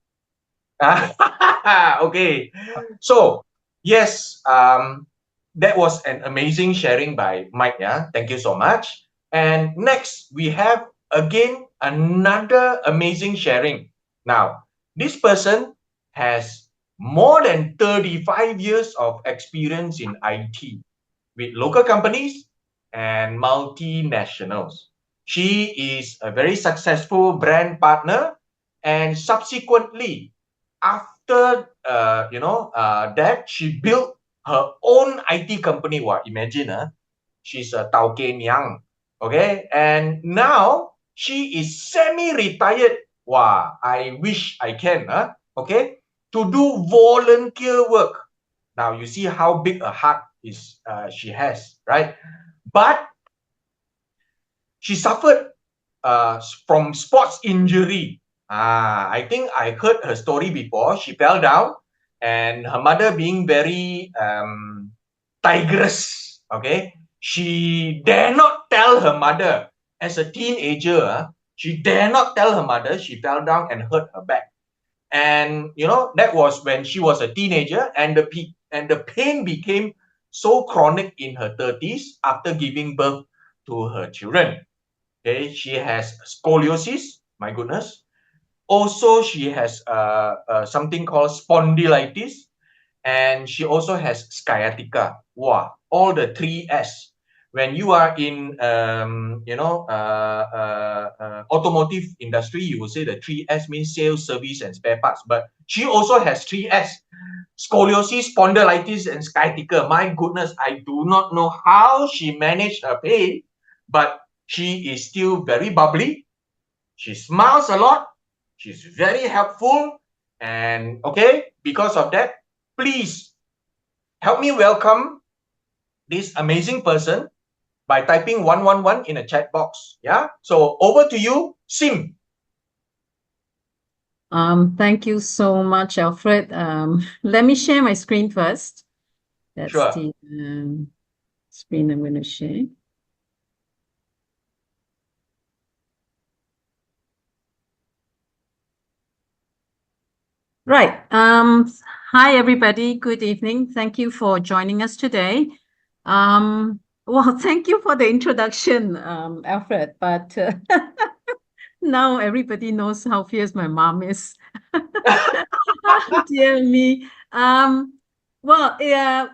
Okay. So, yes, that was an amazing sharing by Mike. Yeah. Thank you so much. And next, we have again another amazing sharing. Now, this person has more than 35 years of experience in IT with local companies and multinationals. She is a very successful brand partner, and subsequently, after that, she built her own IT company. Wow, imagine, she's a Tao Ken Yang, okay, and now she is semi-retired. Wow, I wish I can, okay, to do volunteer work. Now you see how big a heart is she has, right? But she suffered from sports injury. I think I heard her story before. She fell down, and her mother, being very tigress, okay, she dare not tell her mother. As a teenager, she dare not tell her mother she fell down and hurt her back. And that was when she was a teenager, and the pain became so chronic in her 30s after giving birth to her children. Okay, she has scoliosis. My goodness. Also, she has something called spondylitis, and she also has sciatica. Wow, all the 3S. When you are in automotive industry, you will say the 3S means sales, service, and spare parts. But she also has 3S: scoliosis, spondylitis, and sciatica. My goodness, I do not know how she managed her pain, but she is still very bubbly. She smiles a lot. She's very helpful. And okay, because of that, please help me welcome this amazing person by typing 111 in a chat box. Yeah. So over to you, Sim. Thank you so much, Alfred. Let me share my screen first. That's Sure. the screen I'm going to share. Right. Hi, everybody. Good evening. Thank you for joining us today. Well, thank you for the introduction, Alfred. But now everybody knows how fierce my mom is. Dear me. Well, yeah,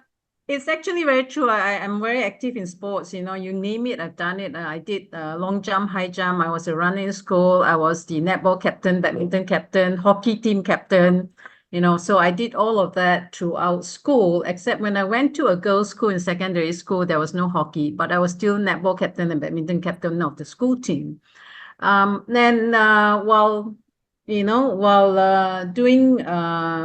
it's actually very true. I'm very active in sports. You name it, I've done it. I did long jump, high jump. I was a runner in school. I was the netball captain, badminton captain, hockey team captain. So I did all of that throughout school, except when I went to a girls' school in secondary school, there was no hockey, but I was still netball captain and badminton captain of the school team. Then while doing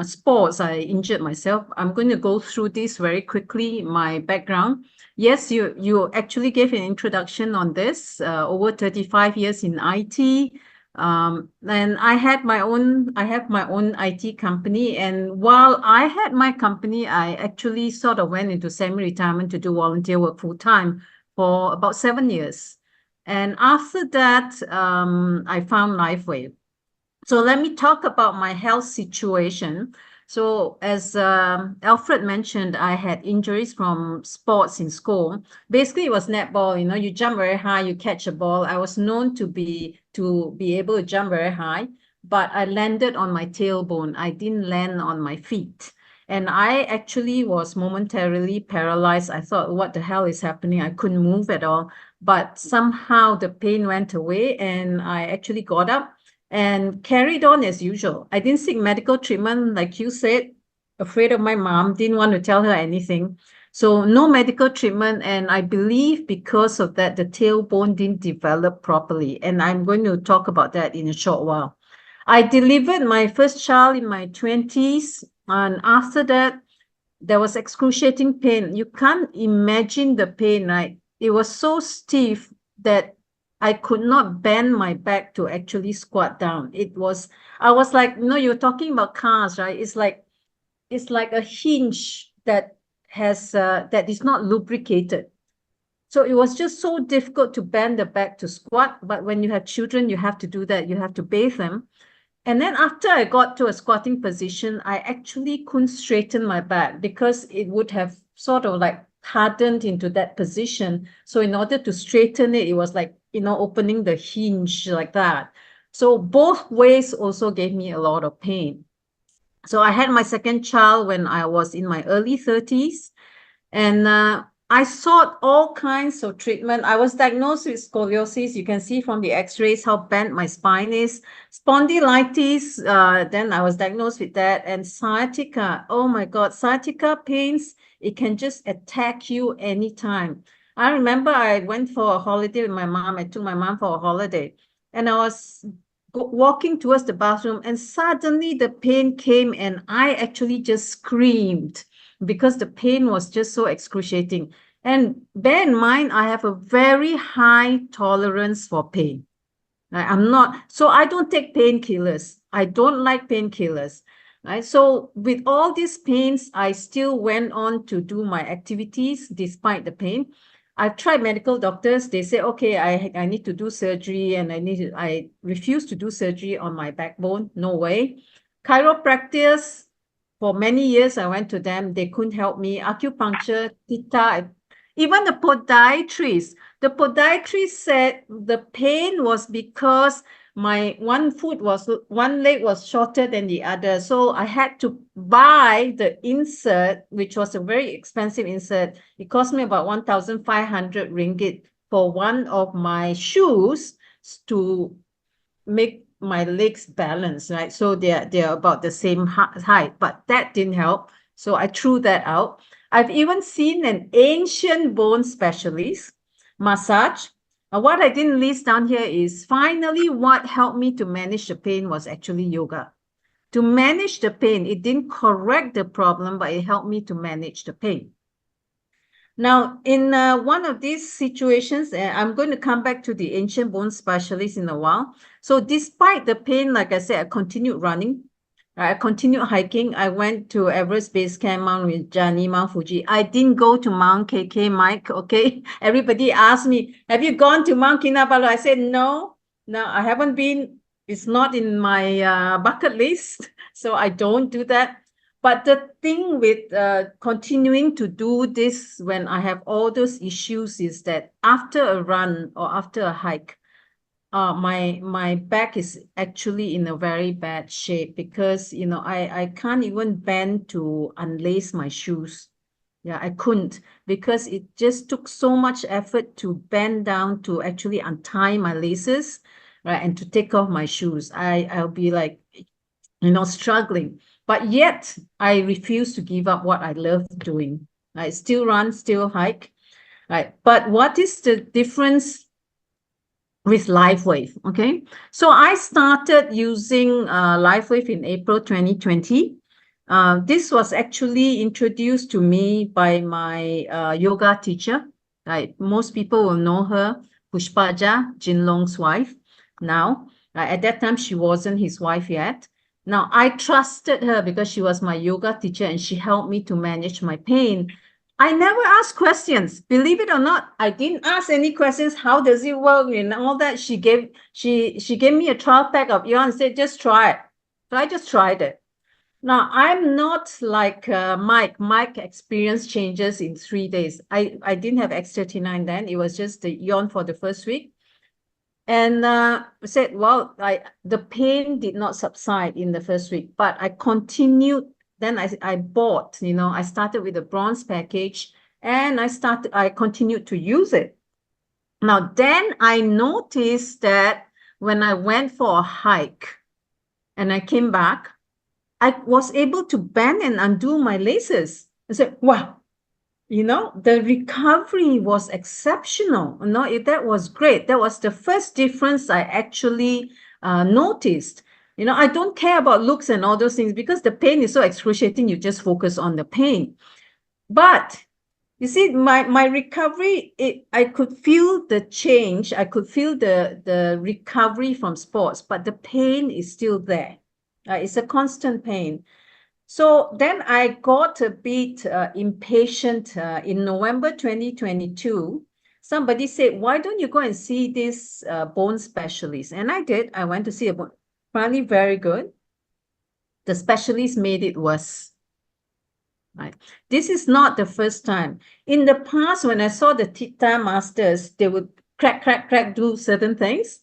sports, I injured myself. I'm going to go through this very quickly, my background. Yes, you actually gave an introduction on this, over 35 years in IT. And I have my own IT company. And while I had my company, I actually sort of went into semi-retirement to do volunteer work full-time for about 7 years. And after that, I found LifeWave. So let me talk about my health situation. So as Alfred mentioned, I had injuries from sports in school. Basically, it was netball. You jump very high, you catch a ball. I was known to be able to jump very high, but I landed on my tailbone. I didn't land on my feet. And I actually was momentarily paralyzed. I thought, what the hell is happening? I couldn't move at all. But somehow the pain went away and I actually got up and carried on as usual. I didn't seek medical treatment, like you said, afraid of my mom, didn't want to tell her anything. So no medical treatment. And I believe because of that, the tailbone didn't develop properly. And I'm going to talk about that in a short while. I delivered my first child in my 20s. And after that, there was excruciating pain. You can't imagine the pain, right? It was so stiff that I could not bend my back to actually squat down. I was like, you're talking about cars, right? It's like a hinge that is not lubricated. So it was just so difficult to bend the back to squat. But when you have children, you have to do that. You have to bathe them. And then after I got to a squatting position, I actually couldn't straighten my back because it would have sort of like hardened into that position. So in order to straighten it, it was like, opening the hinge like that. So both ways also gave me a lot of pain. So I had my second child when I was in my early 30s. And I sought all kinds of treatment. I was diagnosed with scoliosis. You can see from the x-rays how bent my spine is. Spondylitis, then I was diagnosed with that. And sciatica, oh my God, sciatica pains, it can just attack you anytime. I remember I went for a holiday with my mom. I took my mom for a holiday. And I was walking towards the bathroom and suddenly the pain came and I actually just screamed because the pain was just so excruciating. And bear in mind, I have a very high tolerance for pain. So I don't take painkillers. I don't like painkillers. Right? So with all these pains, I still went on to do my activities despite the pain. I've tried medical doctors. They say, okay, I need to do surgery and I refuse to do surgery on my backbone. No way. Chiropractors, for many years, I went to them. They couldn't help me. Acupuncture, theta, even the podiatrist. The podiatrist said the pain was because my one leg was shorter than the other. So I had to buy the insert, which was a very expensive insert. It cost me about 1,500 ringgit for one of my shoes to make my legs balance, right? So they're about the same height, but that didn't help. So I threw that out. I've even seen an ancient bone specialist, massage. What I didn't list down here is finally what helped me to manage the pain was actually yoga. To manage the pain, it didn't correct the problem, but it helped me to manage the pain. Now, in one of these situations, I'm going to come back to the ancient bone specialist in a while. So despite the pain, like I said, I continued running. I continued hiking. I went to Everest Base Camp, Mount Rinjani, Mount Fuji. I didn't go to Mount KK, Mike, okay? Everybody asked me, have you gone to Mount Kinabalu? I said, no, I haven't been. It's not in my bucket list, so I don't do that. But the thing with continuing to do this when I have all those issues is that after a run or after a hike, my back is actually in a very bad shape because, I can't even bend to unlace my shoes. Yeah, I couldn't because it just took so much effort to bend down to actually untie my laces, right, and to take off my shoes. I'll be like, struggling. But yet, I refuse to give up what I love doing. I still run, still hike. Right? But what is the difference with LifeWave? Okay, so I started using LifeWave in April 2020. This was actually introduced to me by my yoga teacher. Right? Most people will know her, Pushpaja, Jinlong's wife. Now, at that time, she wasn't his wife yet. Now, I trusted her because she was my yoga teacher and she helped me to manage my pain. I never asked questions. Believe it or not, I didn't ask any questions. How does it work and all that? She gave me a trial pack of yarn and said, just try it. So I just tried it. Now, I'm not like Mike. Mike experienced changes in 3 days. I didn't have X39 then. It was just the yawn for the first week. And said, well, the pain did not subside in the first week, but I continued then I bought, I started with the bronze package and I continued to use it. Now, then I noticed that when I went for a hike and I came back, I was able to bend and undo my laces. I said, wow, the recovery was exceptional. That was great. That was the first difference I actually noticed. I don't care about looks and all those things because the pain is so excruciating. You just focus on the pain. But you see, my recovery, I could feel the change. I could feel the recovery from sports, but the pain is still there. It's a constant pain. So then I got a bit impatient in November 2022. Somebody said, why don't you go and see this bone specialist? And I did. I went to see a bone. Finally, very good. The specialist made it worse. Right. This is not the first time. In the past, when I saw the Theta masters, they would crack, do certain things.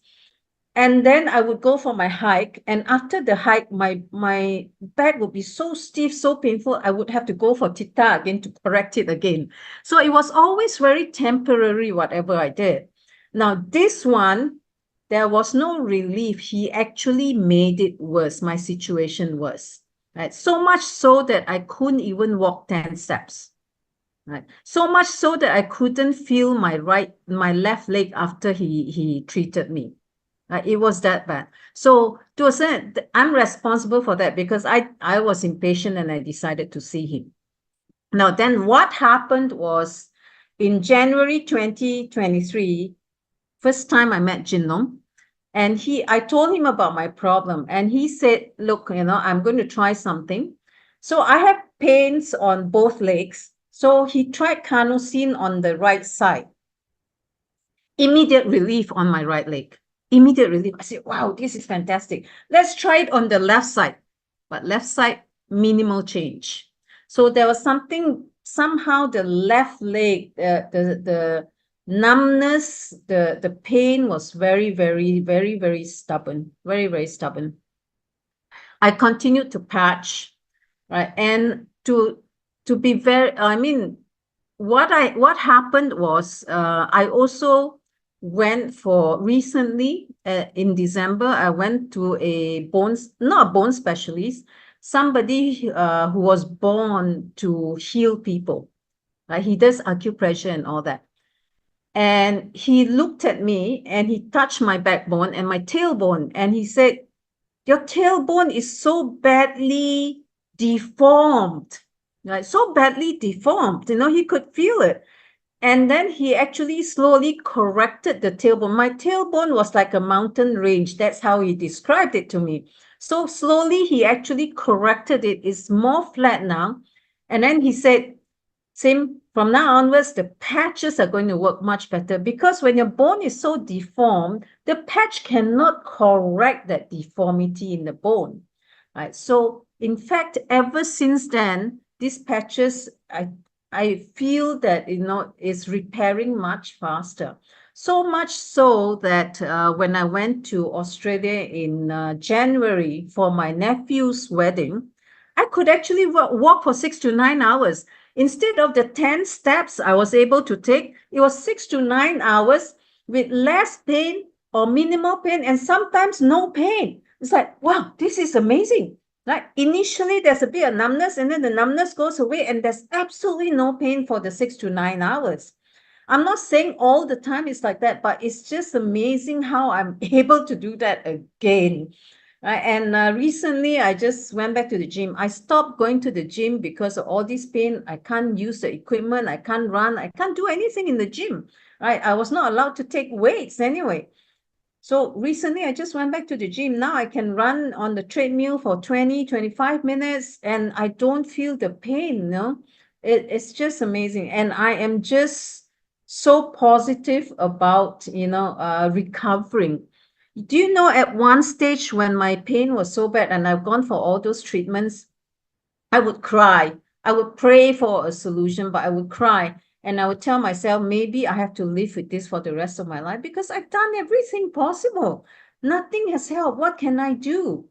And then I would go for my hike. And after the hike, my back would be so stiff, so painful, I would have to go for Theta again to correct it again. So it was always very temporary, whatever I did. Now, this one, there was no relief. He actually made it worse, my situation worse. Right? So much so that I couldn't even walk 10 steps. Right? So much so that I couldn't feel my left leg after he treated me. It was that bad. So to a certain, I'm responsible for that because I was impatient and I decided to see him. Now, then what happened was in January 2023, first time I met Jin Long. And I told him about my problem and he said, look, I'm going to try something. So I have pains on both legs. So he tried carnosine on the right side. Immediate relief on my right leg. Immediate relief. I said, wow, this is fantastic. Let's try it on the left side. But left side, minimal change. So there was somehow the left leg, the numbness, the pain was very, very, very, very stubborn, very, very stubborn. I continued to patch, right? And to be very, what happened was I also went for recently in December, I went to not a bone specialist, somebody who was born to heal people, right? He does acupressure and all that. And he looked at me and he touched my backbone and my tailbone. And he said, your tailbone is so badly deformed, right? So badly deformed, he could feel it. And then he actually slowly corrected the tailbone. My tailbone was like a mountain range. That's how he described it to me. So slowly he actually corrected it. It's more flat now. And then he said, same, from now onwards, the patches are going to work much better because when your bone is so deformed, the patch cannot correct that deformity in the bone, right? So in fact, ever since then, these patches, I feel that, is repairing much faster. So much so that when I went to Australia in January for my nephew's wedding, I could actually walk for 6 to 9 hours. Instead of the 10 steps I was able to take, it was 6 to 9 hours with less pain or minimal pain and sometimes no pain. It's like, wow, this is amazing. Like initially there's a bit of numbness and then the numbness goes away and there's absolutely no pain for the 6 to 9 hours. I'm not saying all the time it's like that, but it's just amazing how I'm able to do that again. Right? And recently I just went back to the gym. I stopped going to the gym because of all this pain. I can't use the equipment. I can't run. I can't do anything in the gym. Right? I was not allowed to take weights anyway. So recently I just went back to the gym. Now I can run on the treadmill for 20, 25 minutes and I don't feel the pain. It's just amazing. And I am just so positive about, recovering. Do you know at one stage when my pain was so bad and I've gone for all those treatments, I would cry. I would pray for a solution, but I would cry. And I would tell myself, maybe I have to live with this for the rest of my life because I've done everything possible. Nothing has helped. What can I do?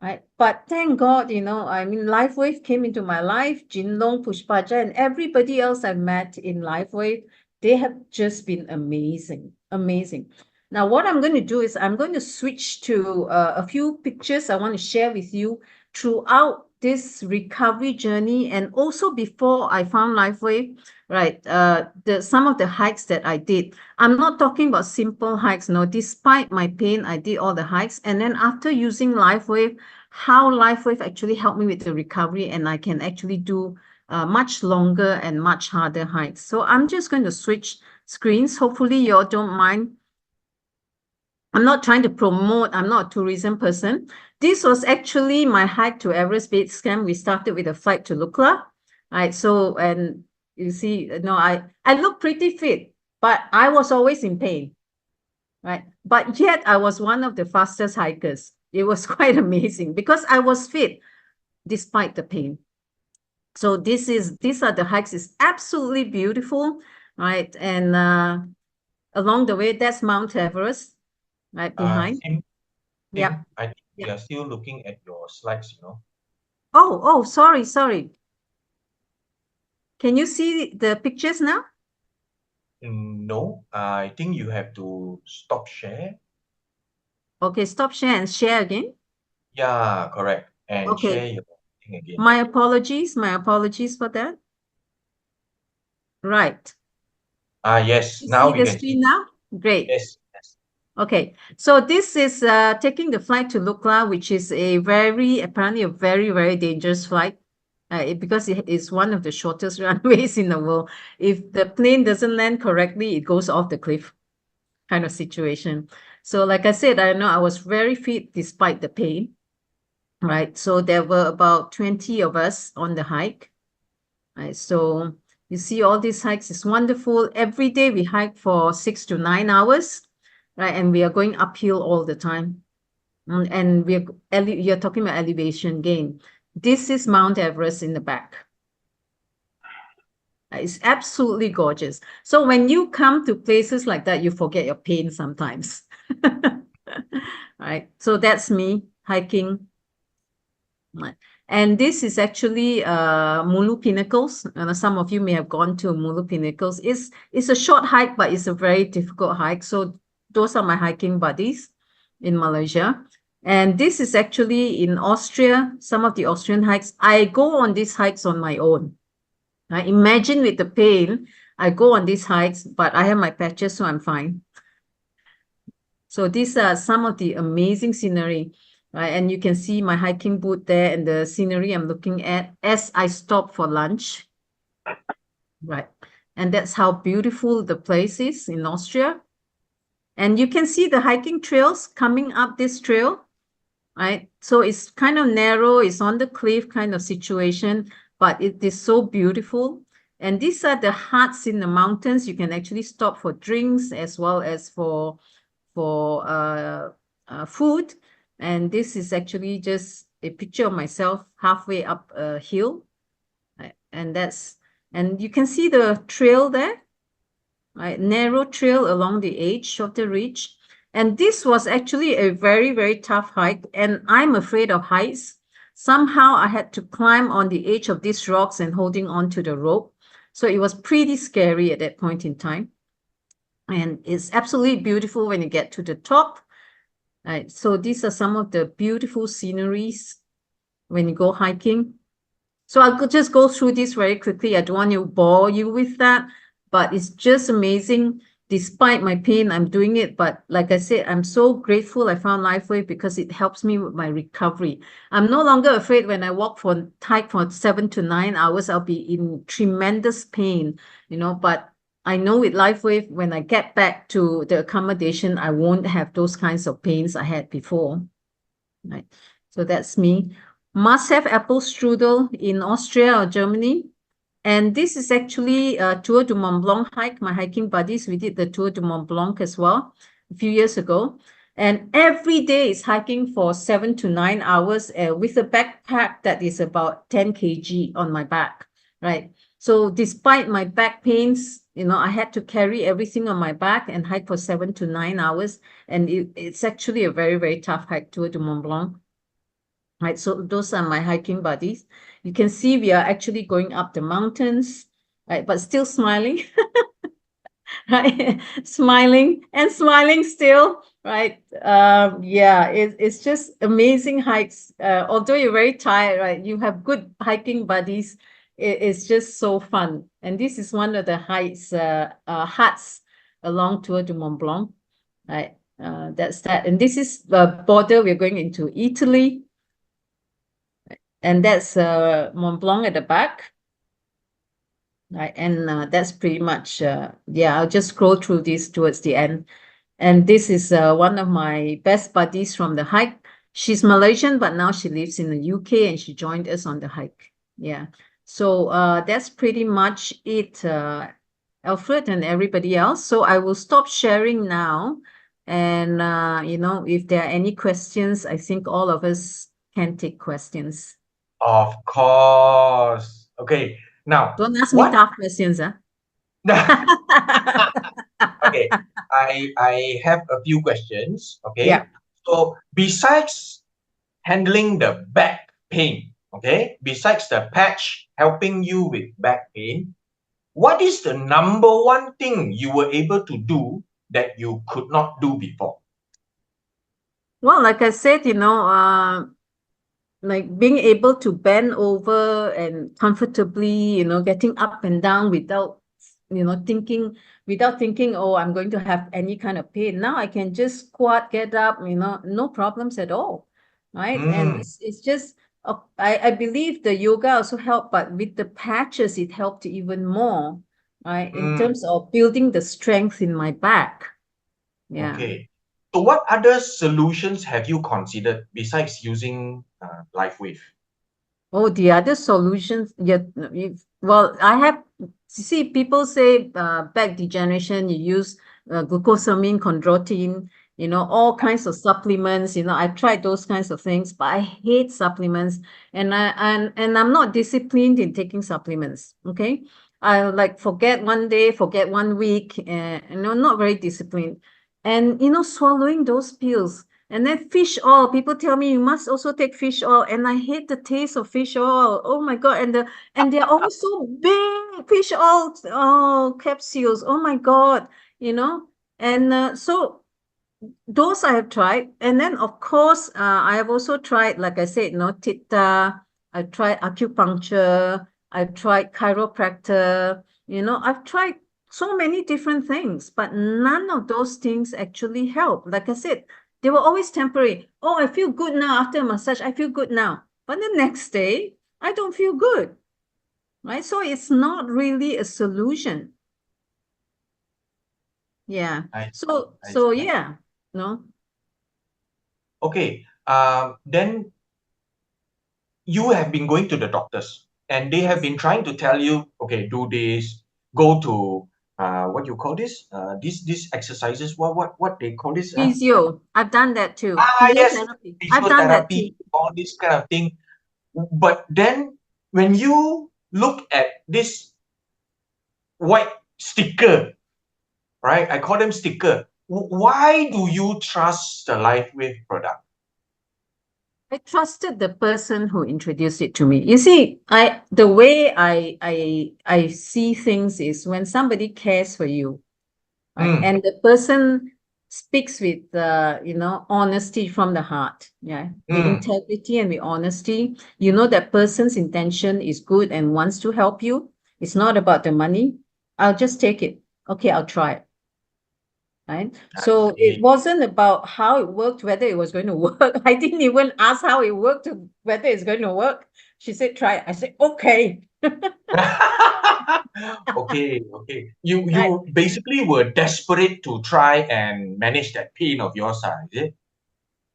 Right. But thank God, you know, I mean, LifeWave came into my life, Jinlong, Pushpaja, and everybody else I met in LifeWave, they have just been amazing, amazing. Now, what I'm going to do is I'm going to switch to a few pictures I want to share with you throughout this recovery journey, and also before I found LifeWave, right? Some of the hikes that I did. I'm not talking about simple hikes. No, despite my pain, I did all the hikes. And then after using LifeWave, how LifeWave actually helped me with the recovery, and I can actually do much longer and much harder hikes. So I'm just going to switch screens. Hopefully you all don't mind. I'm not trying to promote, I'm not a tourism person. This was actually my hike to Everest Base Camp. We started with a flight to Lukla, right? So, and you see, you know, I look pretty fit, but I was always in pain, right? But yet I was one of the fastest hikers. It was quite amazing because I was fit despite the pain. So these are the hikes. It's absolutely beautiful, right? And along the way, that's Mount Everest. Right behind. Yeah. I think we are still looking at your slides, you know. Oh, sorry. Can you see the pictures now? No, I think you have to stop share. Okay, stop share and share again. Yeah, correct. And Okay. share your thing again. My apologies for that. Right. Yes, You now see we the can screen now? Great. Yes. Okay, so this is taking the flight to Lukla, which is apparently a very, very dangerous flight because it is one of the shortest runways in the world. If the plane doesn't land correctly, it goes off the cliff kind of situation. So like I said, I know I was very fit despite the pain, right? So there were about 20 of us on the hike, right? So you see all these hikes is wonderful. Every day we hike for 6 to 9 hours. Right, and we are going uphill all the time. And you're talking about elevation gain. This is Mount Everest in the back. It's absolutely gorgeous. So when you come to places like that, you forget your pain sometimes. Right, so that's me hiking. And this is actually Mulu Pinnacles. Some of you may have gone to Mulu Pinnacles. It's a short hike, but it's a very difficult hike. So those are my hiking buddies in Malaysia. And this is actually in Austria, some of the Austrian hikes. I go on these hikes on my own. Imagine with the pain, I go on these hikes, but I have my patches, so I'm fine. So these are some of the amazing scenery. Right, and you can see my hiking boot there and the scenery I'm looking at as I stop for lunch. Right, and that's how beautiful the place is in Austria. And you can see the hiking trails coming up this trail, right? So it's kind of narrow, it's on the cliff kind of situation, but it is so beautiful. And these are the huts in the mountains. You can actually stop for drinks as well as for food. And this is actually just a picture of myself halfway up a hill. Right? And you can see the trail there. Right, narrow trail along the edge of the ridge. And this was actually a very, very tough hike. And I'm afraid of heights. Somehow I had to climb on the edge of these rocks and holding on to the rope. So it was pretty scary at that point in time. And it's absolutely beautiful when you get to the top. Right, so these are some of the beautiful sceneries when you go hiking. So I could just go through this very quickly. I don't want to bore you with that. But it's just amazing. Despite my pain, I'm doing it. But like I said, I'm so grateful I found LifeWave because it helps me with my recovery. I'm no longer afraid when I hike for 7 to 9 hours, I'll be in tremendous pain, you know. But I know with LifeWave, when I get back to the accommodation, I won't have those kinds of pains I had before. Right. So that's me. Must have apple strudel in Austria or Germany. And this is actually a Tour du Mont Blanc hike. My hiking buddies, we did the Tour du Mont Blanc as well a few years ago. And every day is hiking for 7 to 9 hours with a backpack that is about 10 kg on my back, right? So despite my back pains, you know, I had to carry everything on my back and hike for 7 to 9 hours. And it's actually a very, very tough hike, Tour du Mont Blanc. right? So those are my hiking buddies. You can see we are actually going up the mountains, right? But still smiling, right? Smiling and smiling still, right? Yeah, it's just amazing hikes. Although you're very tired, right? You have good hiking buddies. It's just so fun. And this is one of the huts along Tour du Mont Blanc, right? That's that. And this is the border. We're going into Italy. And that's Mont Blanc at the back. Right. And that's pretty much, yeah, I'll just scroll through this towards the end. And this is one of my best buddies from the hike. She's Malaysian, but now she lives in the UK and she joined us on the hike. Yeah. So that's pretty much it, Alfred and everybody else. So I will stop sharing now. And, if there are any questions, I think all of us can take questions. Of course. Okay. Now, don't ask me tough questions, huh? Okay. I have a few questions. Okay. Yeah. So besides handling the back pain, okay, besides the patch helping you with back pain, what is the number one thing you were able to do that you could not do before? Well, like I said, like being able to bend over and comfortably, getting up and down without, thinking, oh, I'm going to have any kind of pain. Now I can just squat, get up, no problems at all, right? And it's just, I believe the yoga also helped, but with the patches, it helped even more, right? In terms of building the strength in my back. Yeah. Okay. So what other solutions have you considered besides using LifeWave? Oh, the other solutions, yeah, well, I have, you see, people say back degeneration, you use glucosamine, chondroitin, all kinds of supplements. I've tried those kinds of things, but I hate supplements, and I'm not disciplined in taking supplements. Okay, I like forget one day, forget 1 week, and not very disciplined. And swallowing those pills. And then fish oil, people tell me you must also take fish oil, and I hate the taste of fish oil. Oh my God. And they're always so big, fish oil capsules. Oh my God, and so those I have tried. And then of course, I have also tried, like I said, theta, I've tried acupuncture, I've tried chiropractor, I've tried so many different things, but none of those things actually help. Like I said, they were always temporary. Oh, I feel good now after a massage. I feel good now. But the next day, I don't feel good. Right? So it's not really a solution. Yeah. So yeah. No. Okay. Then you have been going to the doctors and they have been trying to tell you, okay, do this, go to what you call this? These exercises, what they call this? Physio. I've done that too. Yes, I've done that too. all this kind of thing. But then when you look at this white sticker, right? I call them sticker. Why do you trust the LifeWave product? I trusted the person who introduced it to me. You see, the way I see things is when somebody cares for you, right? And the person speaks with honesty from the heart. Yeah, the integrity and the honesty. That person's intention is good and wants to help you. It's not about the money. I'll just take it. Okay, I'll try it. Right. So it wasn't about how it worked, whether it was going to work. I didn't even ask how it worked, whether it's going to work. She said, try it. I said, okay. Okay. You basically were desperate to try and manage that pain of yours, is it?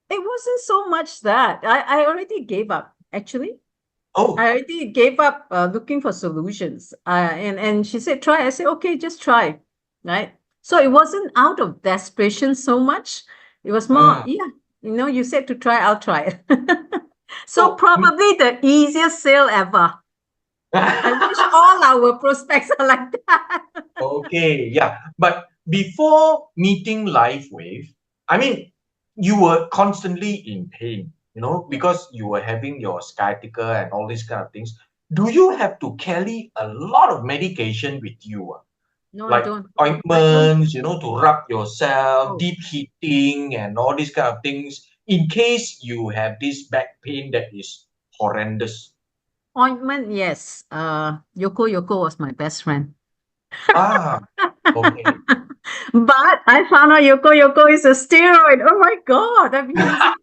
It wasn't so much that. I already gave up, actually. Oh. I already gave up looking for solutions. And she said, try. I said, okay, just try. Right. So it wasn't out of desperation so much. It was more, you said to try, I'll try it. So probably the easiest sale ever. I wish all our prospects are like that. Okay, yeah. But before meeting LifeWave, I mean, you were constantly in pain. because you were having your sciatica and all these kind of things, do you have to carry a lot of medication with you? No, I Like don't. ointments, to rub yourself, Oh. deep heating, and all these kind of things in case you have this back pain that is horrendous. Ointment, yes. Yoko was my best friend. Ah, okay. But I found out Yoko is a steroid. Oh my God. I've been using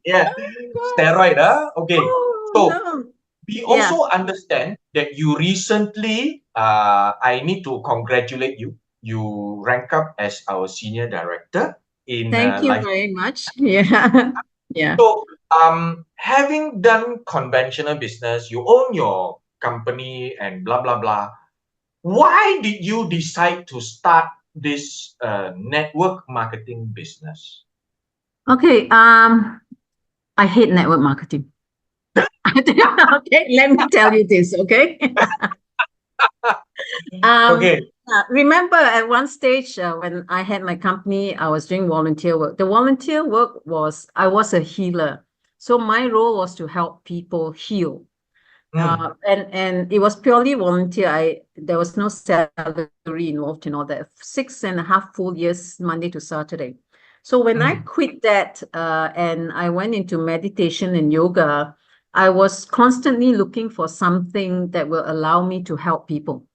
Yeah, Oh steroid, huh? Okay. Oh, So no. we Yeah. also understand that you recently, I need to congratulate you. You rank up as our senior director in Thank you Life. very much. Yeah. Yeah. So, having done conventional business, you own your company and blah, blah, blah. Why did you decide to start this network marketing business? Okay. I hate network marketing. Okay, let me tell you this, okay? Okay. Remember at one stage when I had my company, I was doing volunteer work. The volunteer work was, I was a healer. So my role was to help people heal. And it was purely volunteer. There was no salary involved in all that. 6.5 full years, Monday to Saturday. So when I quit that and I went into meditation and yoga, I was constantly looking for something that will allow me to help people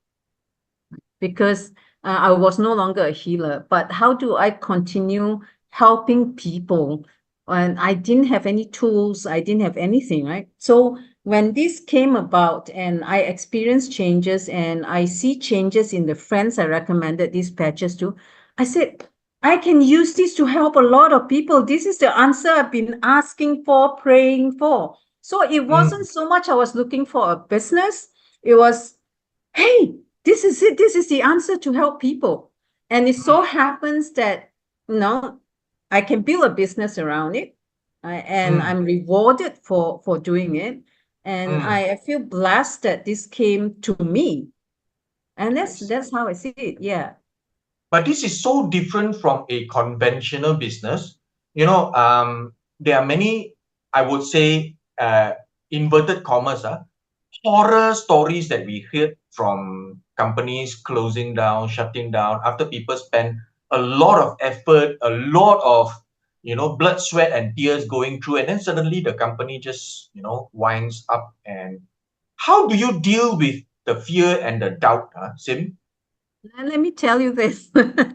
because I was no longer a healer. But how do I continue helping people when I didn't have any tools? I didn't have anything, right? So when this came about and I experienced changes and I see changes in the friends I recommended these patches to, I said, I can use this to help a lot of people. This is the answer I've been asking for, praying for. So it wasn't so much I was looking for a business. It was, hey, this is it. This is the answer to help people. And it so happens that, I can build a business around it. And I'm rewarded for doing it. And I feel blessed that this came to me. And that's how I see it. Yeah. But this is so different from a conventional business. There are many, I would say, inverted commas, horror stories that we hear from companies closing down, shutting down after people spend a lot of effort, a lot of blood, sweat, and tears going through, and then suddenly the company just winds up. And how do you deal with the fear and the doubt, Sim? And let me tell you this. I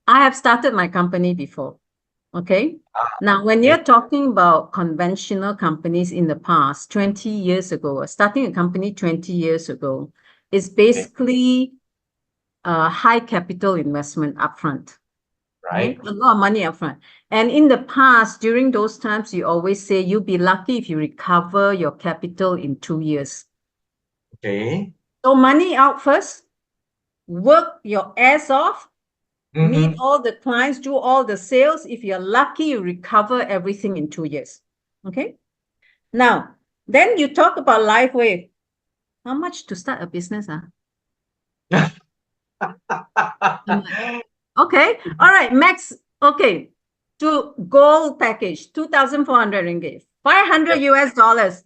have started my company before. Okay. Now, when you're talking about conventional companies in the past, 20 years ago, starting a company 20 years ago, is basically a high capital investment upfront. Right? A lot of money upfront. And in the past, during those times, you always say you'll be lucky if you recover your capital in 2 years. Okay. So money out first, work your ass off, meet all the clients, do all the sales. If you're lucky, you recover everything in 2 years. Okay. Now, then you talk about LifeWave. How much to start a business? Okay. All right. Max. Okay. To gold package, 2,400 ringgit, 500 US dollars.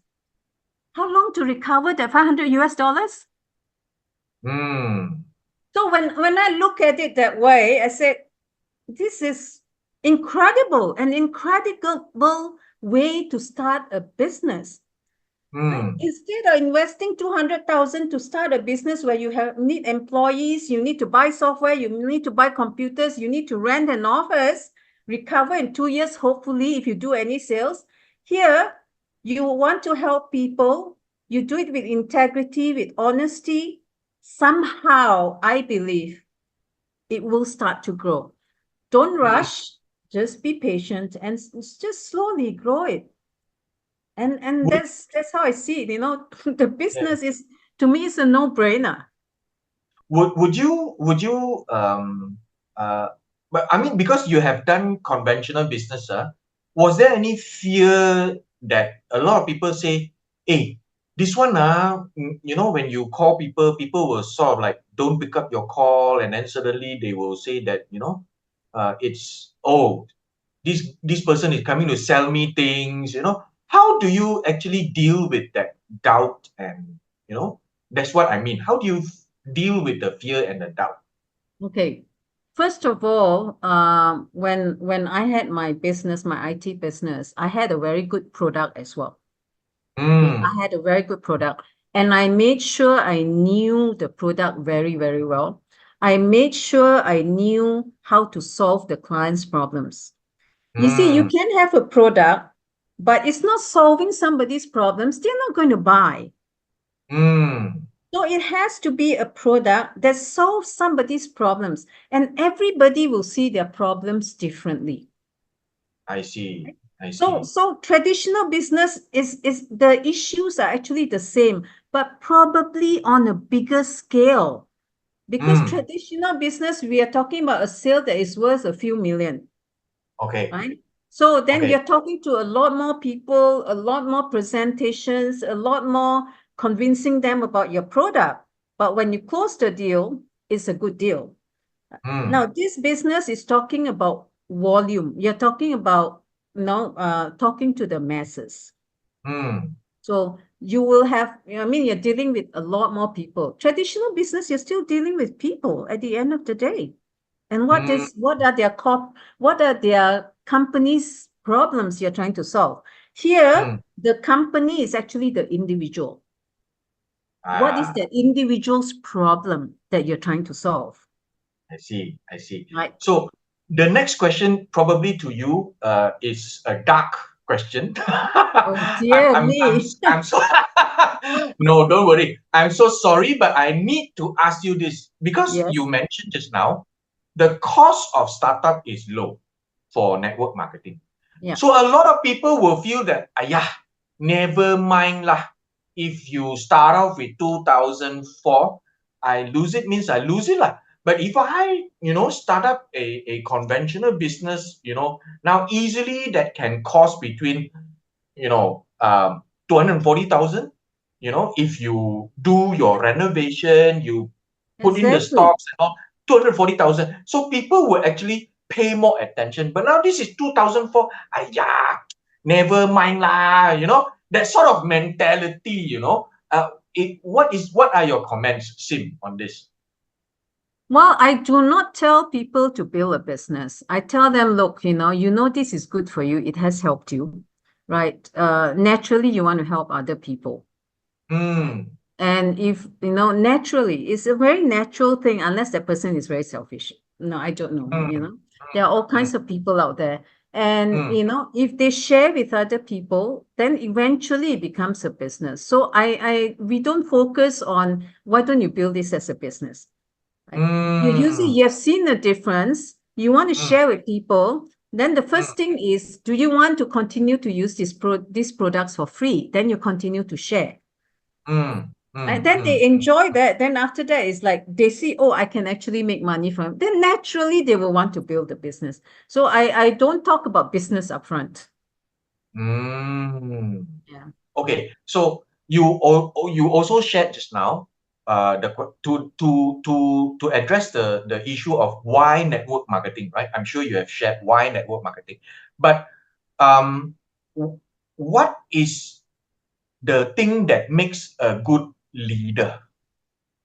How long to recover that 500 US dollars? So when I look at it that way, I said, this is incredible, an incredible way to start a business. Right? Instead of investing 200,000 to start a business where you need employees, you need to buy software, you need to buy computers, you need to rent an office, recover in 2 years, hopefully, if you do any sales. Here, you want to help people, you do it with integrity, with honesty. Somehow, I believe it will start to grow. Don't rush, just be patient and just slowly grow it. And that's how I see it. The business is, to me, it's a no-brainer. Would you but I mean, because you have done conventional business, was there any fear that a lot of people say, hey, this one, when you call people will sort of like don't pick up your call, and then suddenly they will say that, it's this person is coming to sell me things, how do you actually deal with that doubt? And that's what I mean. How do you deal with the fear and the doubt? Okay. First of all, when I had my business, my IT business, I had a very good product as well. I had a very good product, and I made sure I knew the product very, very well. I made sure I knew how to solve the client's problems. You see, you can have a product, but it's not solving somebody's problems. They're not going to buy. So it has to be a product that solves somebody's problems, and everybody will see their problems differently. I see. So traditional business is the issues are actually the same, but probably on a bigger scale. Because traditional business, we are talking about a sale that is worth a few million. Okay. Right? So then Okay. you're talking to a lot more people, a lot more presentations, a lot more convincing them about your product. But when you close the deal, it's a good deal. Now, this business is talking about volume. You're talking about, talking to the masses. So you will have, you're dealing with a lot more people. Traditional business, you're still dealing with people at the end of the day. And what are their company's problems you're trying to solve? Here, the company is actually the individual. What is the individual's problem that you're trying to solve? I see. Right. So the next question probably to you is a dark question. Oh, dear me. I'm so no, don't worry. I'm so sorry, but I need to ask you this because Yes. you mentioned just now the cost of startup is low for network marketing. Yeah. So a lot of people will feel that, never mind lah. If you start off with 2004, I lose it means I lose it lah. But if I, start up a conventional business, now easily that can cost between, 240,000, if you do your renovation, you put in the Exactly. stocks and all, 240,000. So people will actually pay more attention. But now this is 2004. Never mind lah. That sort of mentality. What are your comments, Sim, on this? Well, I do not tell people to build a business. I tell them, look, this is good for you. It has helped you, right? Naturally, you want to help other people. And if, naturally, it's a very natural thing, unless that person is very selfish. No, I don't know, There are all kinds of people out there. And, if they share with other people, then eventually it becomes a business. So we don't focus on, why don't you build this as a business? You have seen the difference. You want to share with people. Then the first thing is, do you want to continue to use these products for free? Then you continue to share. And then they enjoy that. Then after that, it's like they see, oh, I can actually make money from it. Then naturally they will want to build a business. So I don't talk about business upfront. Yeah. Okay. So you also shared just now to address the issue of why network marketing, right? I'm sure you have shared why network marketing, but what is the thing that makes a good leader?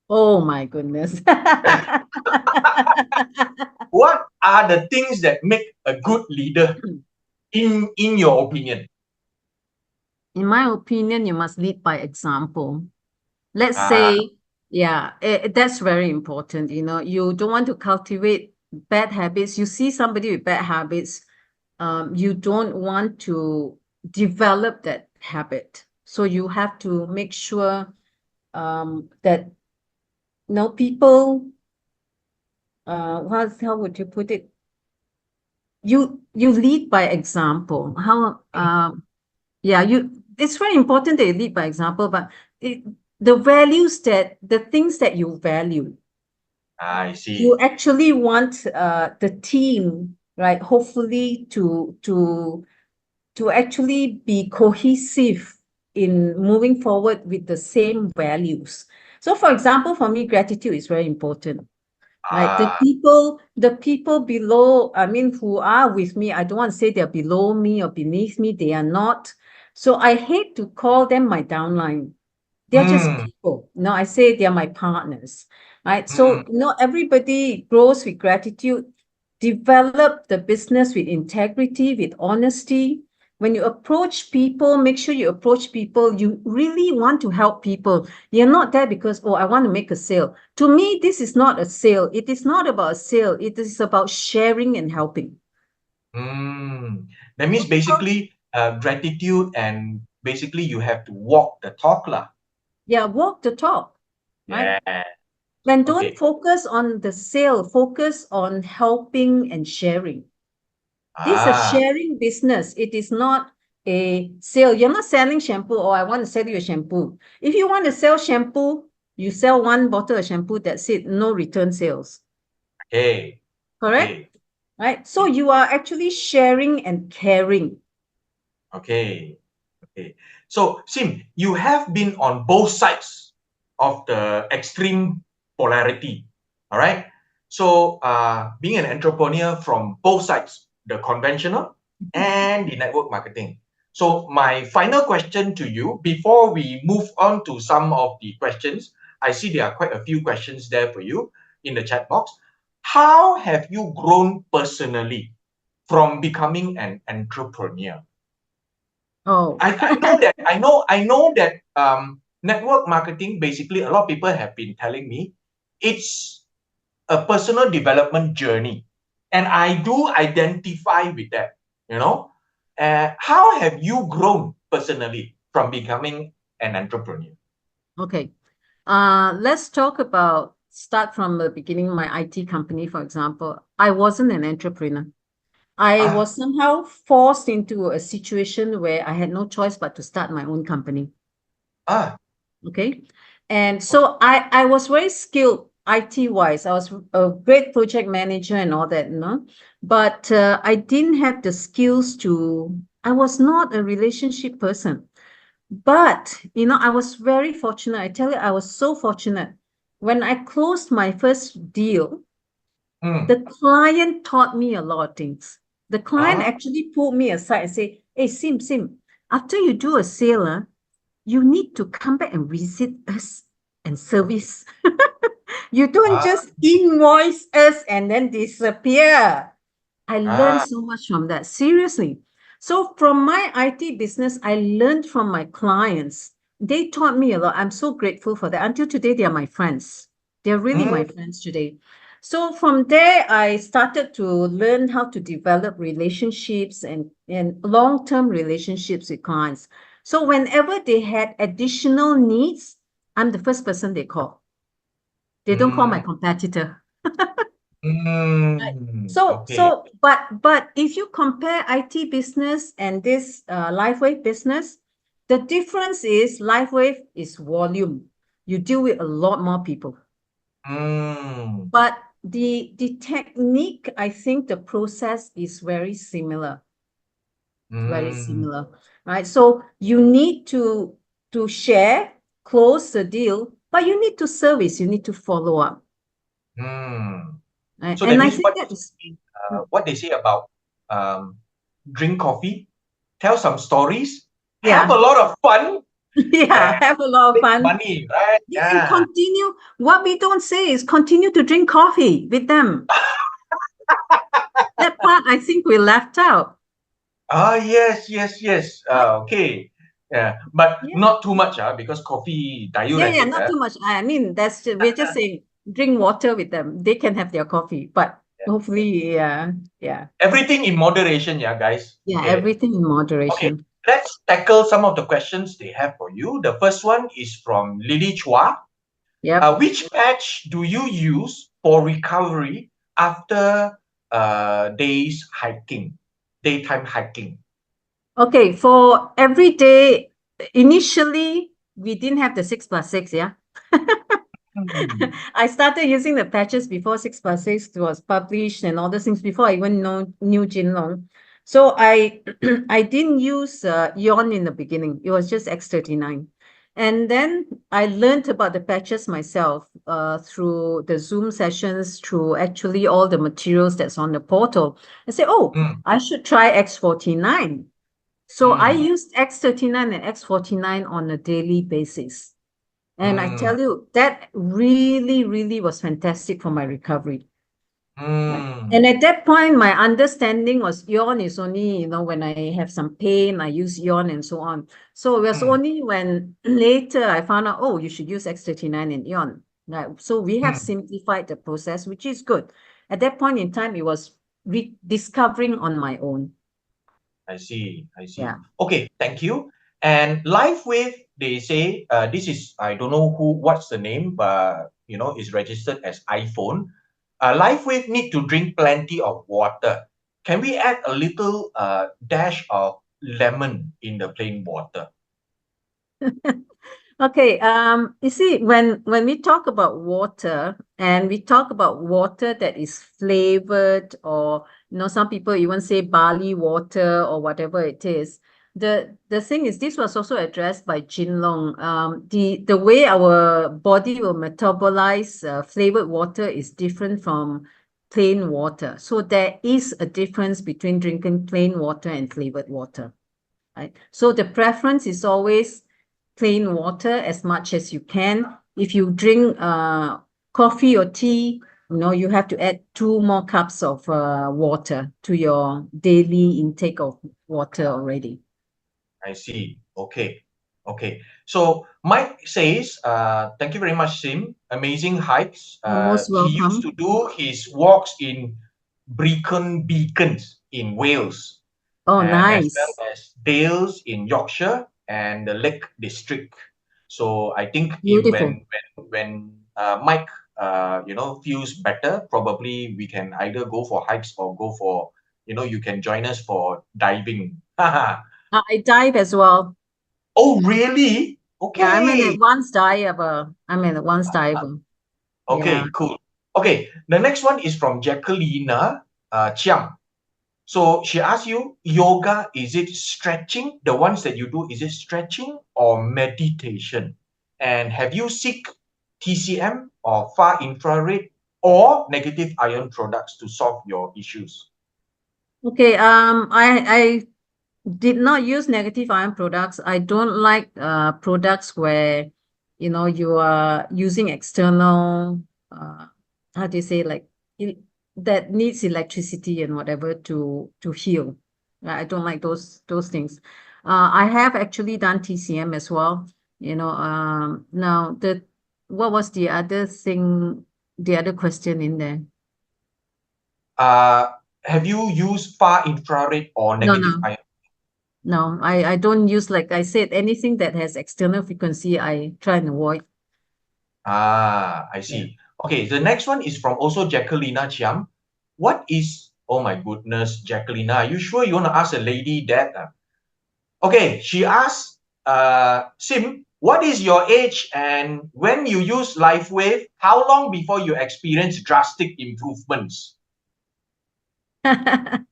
Oh my goodness. What are the things that make a good leader in your opinion? In my opinion, you must lead by example. Let's say, that's very important. You don't want to cultivate bad habits. You see somebody with bad habits, you don't want to develop that habit. So you have to make sure that people, how would you put it? You lead by example. It's very important that you lead by example, but the things that you value. I see. You actually want the team, right? Hopefully to actually be cohesive in moving forward with the same values. So for example, for me, gratitude is very important. Right? The people below, I mean, who are with me, I don't want to say they're below me or beneath me. They are not. So I hate to call them my downline. They're just people. No, I say they're my partners. Right? So, everybody grows with gratitude, develop the business with integrity, with honesty. When you approach people, make sure you approach people. You really want to help people. You're not there because, I want to make a sale. To me, this is not a sale. It is not about a sale. It is about sharing and helping. That means basically gratitude, and basically you have to walk the talk lah. Yeah, walk the talk. Right? Yeah. Then don't focus on the sale. Focus on helping and sharing. This is a sharing business. It is not a sale. You're not selling shampoo. I want to sell you a shampoo. If you want to sell shampoo, you sell one bottle of shampoo. That's it. No return sales. Okay. Correct? Okay. Right? So you are actually sharing and caring. Okay. Okay. So, Sim, you have been on both sides of the extreme polarity. All right. So, being an entrepreneur from both sides, the conventional and the network marketing. So, my final question to you before we move on to some of the questions, I see there are quite a few questions there for you in the chat box. How have you grown personally from becoming an entrepreneur? I know that network marketing, basically a lot of people have been telling me it's a personal development journey, and I do identify with that. How have you grown personally from becoming an entrepreneur? Okay. Let's start from the beginning. My IT company, for example, I wasn't an entrepreneur. I was somehow forced into a situation where I had no choice but to start my own company. Okay. And so I was very skilled IT-wise. I was a great project manager and all that, but I didn't have the skills I was not a relationship person. But, I was very fortunate. I tell you, I was so fortunate. When I closed my first deal, the client taught me a lot of things. The client actually pulled me aside and say, hey, Sim, after you do a sale, you need to come back and visit us and service. You don't just invoice us and then disappear. I learned so much from that. Seriously. So from my IT business, I learned from my clients. They taught me a lot. I'm so grateful for that. Until today, they are my friends. They're really my friends today. So from there, I started to learn how to develop relationships and long-term relationships with clients. So whenever they had additional needs, I'm the first person they call. They don't call my competitor. But if you compare IT business and this LifeWave business, the difference is LifeWave is volume. You deal with a lot more people. But the technique, I think the process is very similar. Very similar, right? So you need to share, close the deal, but you need to service, you need to follow up. So that means what they say about drink coffee, tell some stories, have a lot of fun. Have a lot of fun. Money, right? And continue. What we don't say is continue to drink coffee with them. That part I think we left out. Yes. Okay. But not too much, because coffee diuretic. Not too much. I mean, we're just saying drink water with them. They can have their coffee, but hopefully, everything in moderation, guys. Everything in moderation. Okay, let's tackle some of the questions they have for you. The first one is from Lily Chua. Which patch do you use for recovery after daytime hiking? Okay, for every day, initially, we didn't have the 6+6, I started using the patches before 6+6 was published and all those things before I even knew Jinlong. So I didn't use Yon in the beginning. It was just X39. And then I learned about the patches myself through the Zoom sessions, through actually all the materials that's on the portal. I said, oh, I should try X49. So I used X39 and X49 on a daily basis. And I tell you, that really, really was fantastic for my recovery. And at that point, my understanding was yawn is only, when I have some pain, I use yawn and so on. So it was only when later I found out, oh, you should use X39 and yawn. Right? So we have simplified the process, which is good. At that point in time, it was rediscovering on my own. I see. Yeah. Okay, thank you. And LifeWave, they say, this is, I don't know what's the name, but, is registered as iPhone. LifeWave need to drink plenty of water. Can we add a little dash of lemon in the plain water? Okay, you see, when we talk about water, and we talk about water that is flavored, or some people even say barley water or whatever it is, the thing is, this was also addressed by Jin Long. The way our body will metabolize flavored water is different from plain water. So there is a difference between drinking plain water and flavored water, right? So the preference is always plain water as much as you can. If you drink coffee or tea, you have to add 2 more cups of water to your daily intake of water already. I see. Okay. So Mike says, thank you very much, Sim. Amazing hikes. You're most welcome. He used to do his walks in Brecon Beacons in Wales. Oh, and nice. As well as Dales in Yorkshire and the Lake District. So I think when Mike feels better, probably we can either go for hikes or go for, you can join us for diving. I dive as well. Oh, really? Okay. Yeah, I'm an advanced diver. Okay, Yeah. cool. Okay, the next one is from Jacquelina Chiang. So she asks you, yoga, is it stretching? The ones that you do, is it stretching or meditation? And have you seek TCM or far infrared or negative ion products to solve your issues? Okay, I did not use negative ion products. I don't like products where, you are using external, how do you say, like, that needs electricity and whatever to heal. I don't like those things. I have actually done TCM as well. Now what was the other thing, the other question in there? Have you used far infrared or negative ion? No, I don't use, like I said, anything that has external frequency, I try and avoid. I see. Yeah. Okay, the next one is from also Jacquelina Chiang. What is, oh my goodness, Jacquelina, are you sure you want to ask a lady that? Okay, she asked, Sim, what is your age, and when you use LifeWave, how long before you experience drastic improvements? What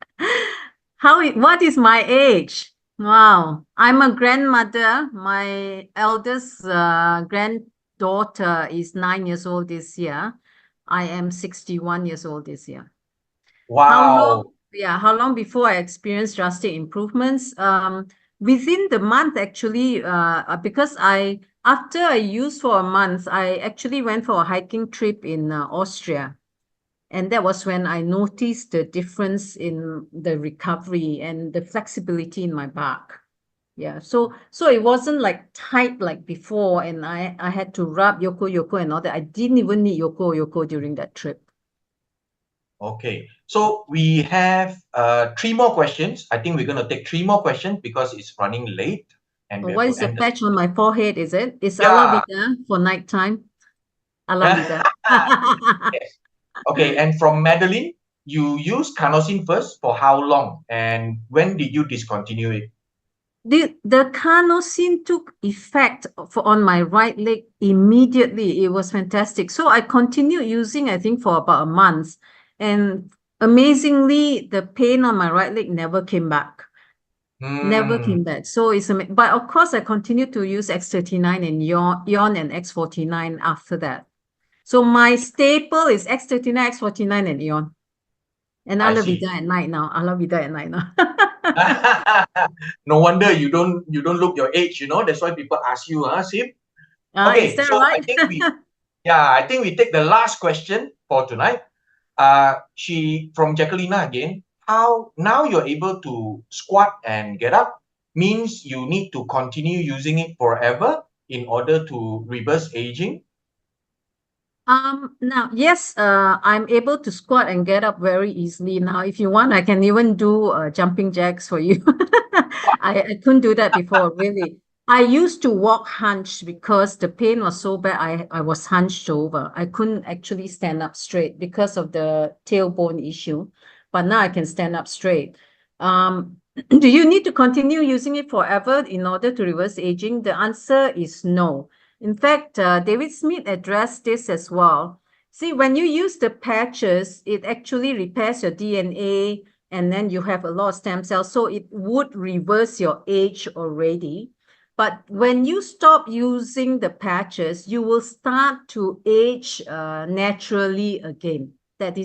is my age? Wow, I'm a grandmother. My eldest granddaughter is 9 years old this year. I am 61 years old this year. Wow. How long before I experience drastic improvements? Within the month, actually, because after I used for a month, I actually went for a hiking trip in Austria. And that was when I noticed the difference in the recovery and the flexibility in my back. Yeah, so it wasn't like tight like before, and I had to rub yoko and all that. I didn't even need yoko during that trip. Okay, so we have 3 more questions. I think we're going to take 3 more questions because it's running late. And what is the patch on my forehead, is it? It's Alavida for nighttime. Alavida. Yes. Okay, and from Madeline, you used carnosine first for how long? And when did you discontinue it? The carnosine took effect on my right leg immediately. It was fantastic. So I continued using, I think, for about a month. And amazingly, the pain on my right leg never came back. Never came back. So it's but of course I continued to use X39 and Yon and X49 after that. So my staple is X39, X49 and Yon. And I Ala see. Vida at night now. Ala Vida at night now. No wonder you don't look your age, you know. That's why people ask you, Sim. Okay, is that so right? I think we take the last question for tonight. She from Jacquelina again. How now you're able to squat and get up means you need to continue using it forever in order to reverse aging? Now, yes, I'm able to squat and get up very easily now. If you want, I can even do jumping jacks for you. I couldn't do that before, really. I used to walk hunched because the pain was so bad. I was hunched over. I couldn't actually stand up straight because of the tailbone issue. But now I can stand up straight. Do you need to continue using it forever in order to reverse aging? The answer is no. In fact, David Smith addressed this as well. See, when you use the patches, it actually repairs your DNA, and then you have a lot of stem cells, so it would reverse your age already. But when you stop using the patches, you will start to age naturally again. That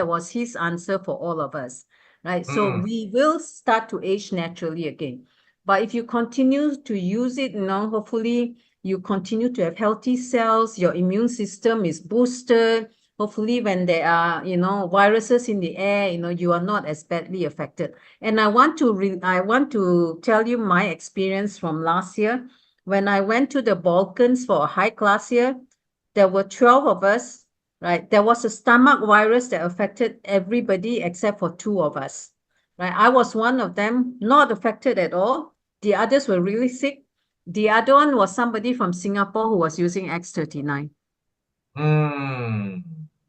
was his answer for all of us, right? So we will start to age naturally again. But if you continue to use it, hopefully you continue to have healthy cells, your immune system is boosted. Hopefully when there are, viruses in the air, you are not as badly affected. And I want to tell you my experience from last year. When I went to the Balkans for a hike last year, there were 12 of us, right? There was a stomach virus that affected everybody except for 2 of us, right? I was one of them, not affected at all. The others were really sick. The other one was somebody from Singapore who was using X39.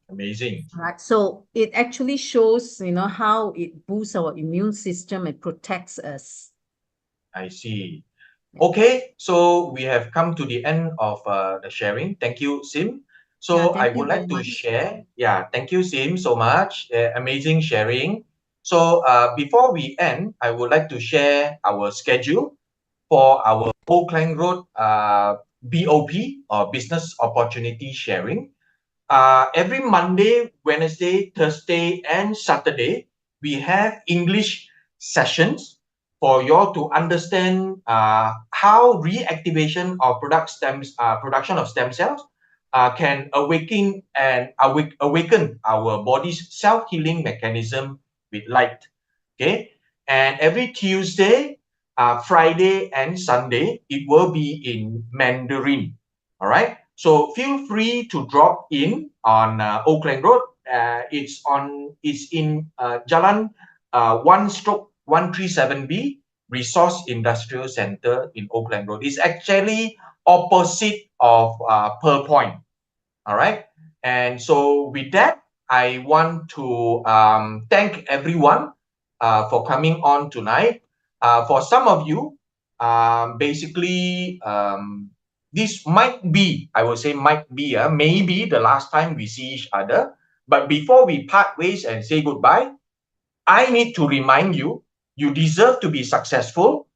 Amazing. Right. So it actually shows, how it boosts our immune system and protects us. I see. Okay, so we have come to the end of the sharing. Thank you, Sim. So I Thank you would like very to much. share. Yeah, thank you, Sim, so much. Amazing sharing. So before we end, I would like to share our schedule for our Oakland Road BOP or Business Opportunity Sharing. Every Monday, Wednesday, Thursday, and Saturday, we have English sessions for you all to understand how reactivation of production of stem cells can awaken our body's self-healing mechanism with light. Okay, and every Tuesday, Friday, and Sunday, it will be in Mandarin. All right. So feel free to drop in on Oakland Road. It's in Jalan 1/137B Resource Industrial Center in Oakland Road. It's actually opposite of Pearl Point. All right. And so with that, I want to thank everyone for coming on tonight. For some of you, this might be, I would say maybe the last time we see each other. But before we part ways and say goodbye, I need to remind you, you deserve to be successful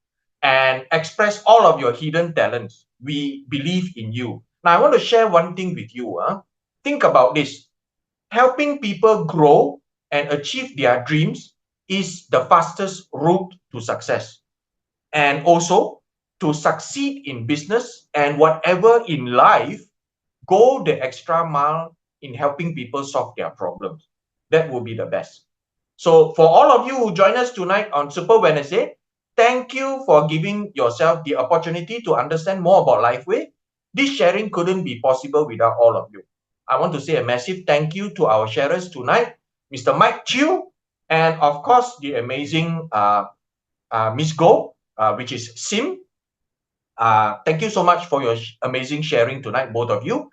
and express all of your hidden talents. We believe in you. Now, I want to share one thing with you. Think about this. Helping people grow and achieve their dreams is the fastest route to success. And also, to succeed in business and whatever in life, go the extra mile in helping people solve their problems. That will be the best. So for all of you who join us tonight on Super Wednesday, thank you for giving yourself the opportunity to understand more about LifeWave. This sharing couldn't be possible without all of you. I want to say a massive thank you to our sharers tonight, Mr. Mike Chew, and of course, the amazing Miss Go, which is Sim. Thank you so much for your amazing sharing tonight, both of you.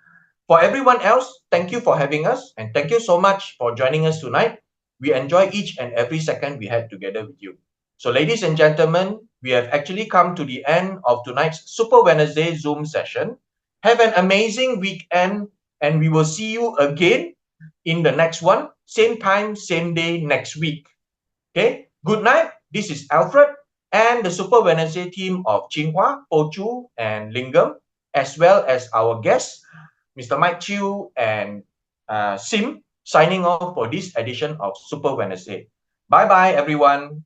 For everyone else, thank you for having us, and thank you so much for joining us tonight. We enjoy each and every second we had together with you. So ladies and gentlemen, we have actually come to the end of tonight's Super Wednesday Zoom session. Have an amazing weekend, and we will see you again in the next one, same time, same day next week. Okay, good night. This is Alfred, and the Super Wednesday team of Chinhua, Pochu, and Lingam, as well as our guests, Mr. Mike Chiu and Sim, signing off for this edition of Super Wednesday. Bye-bye, everyone.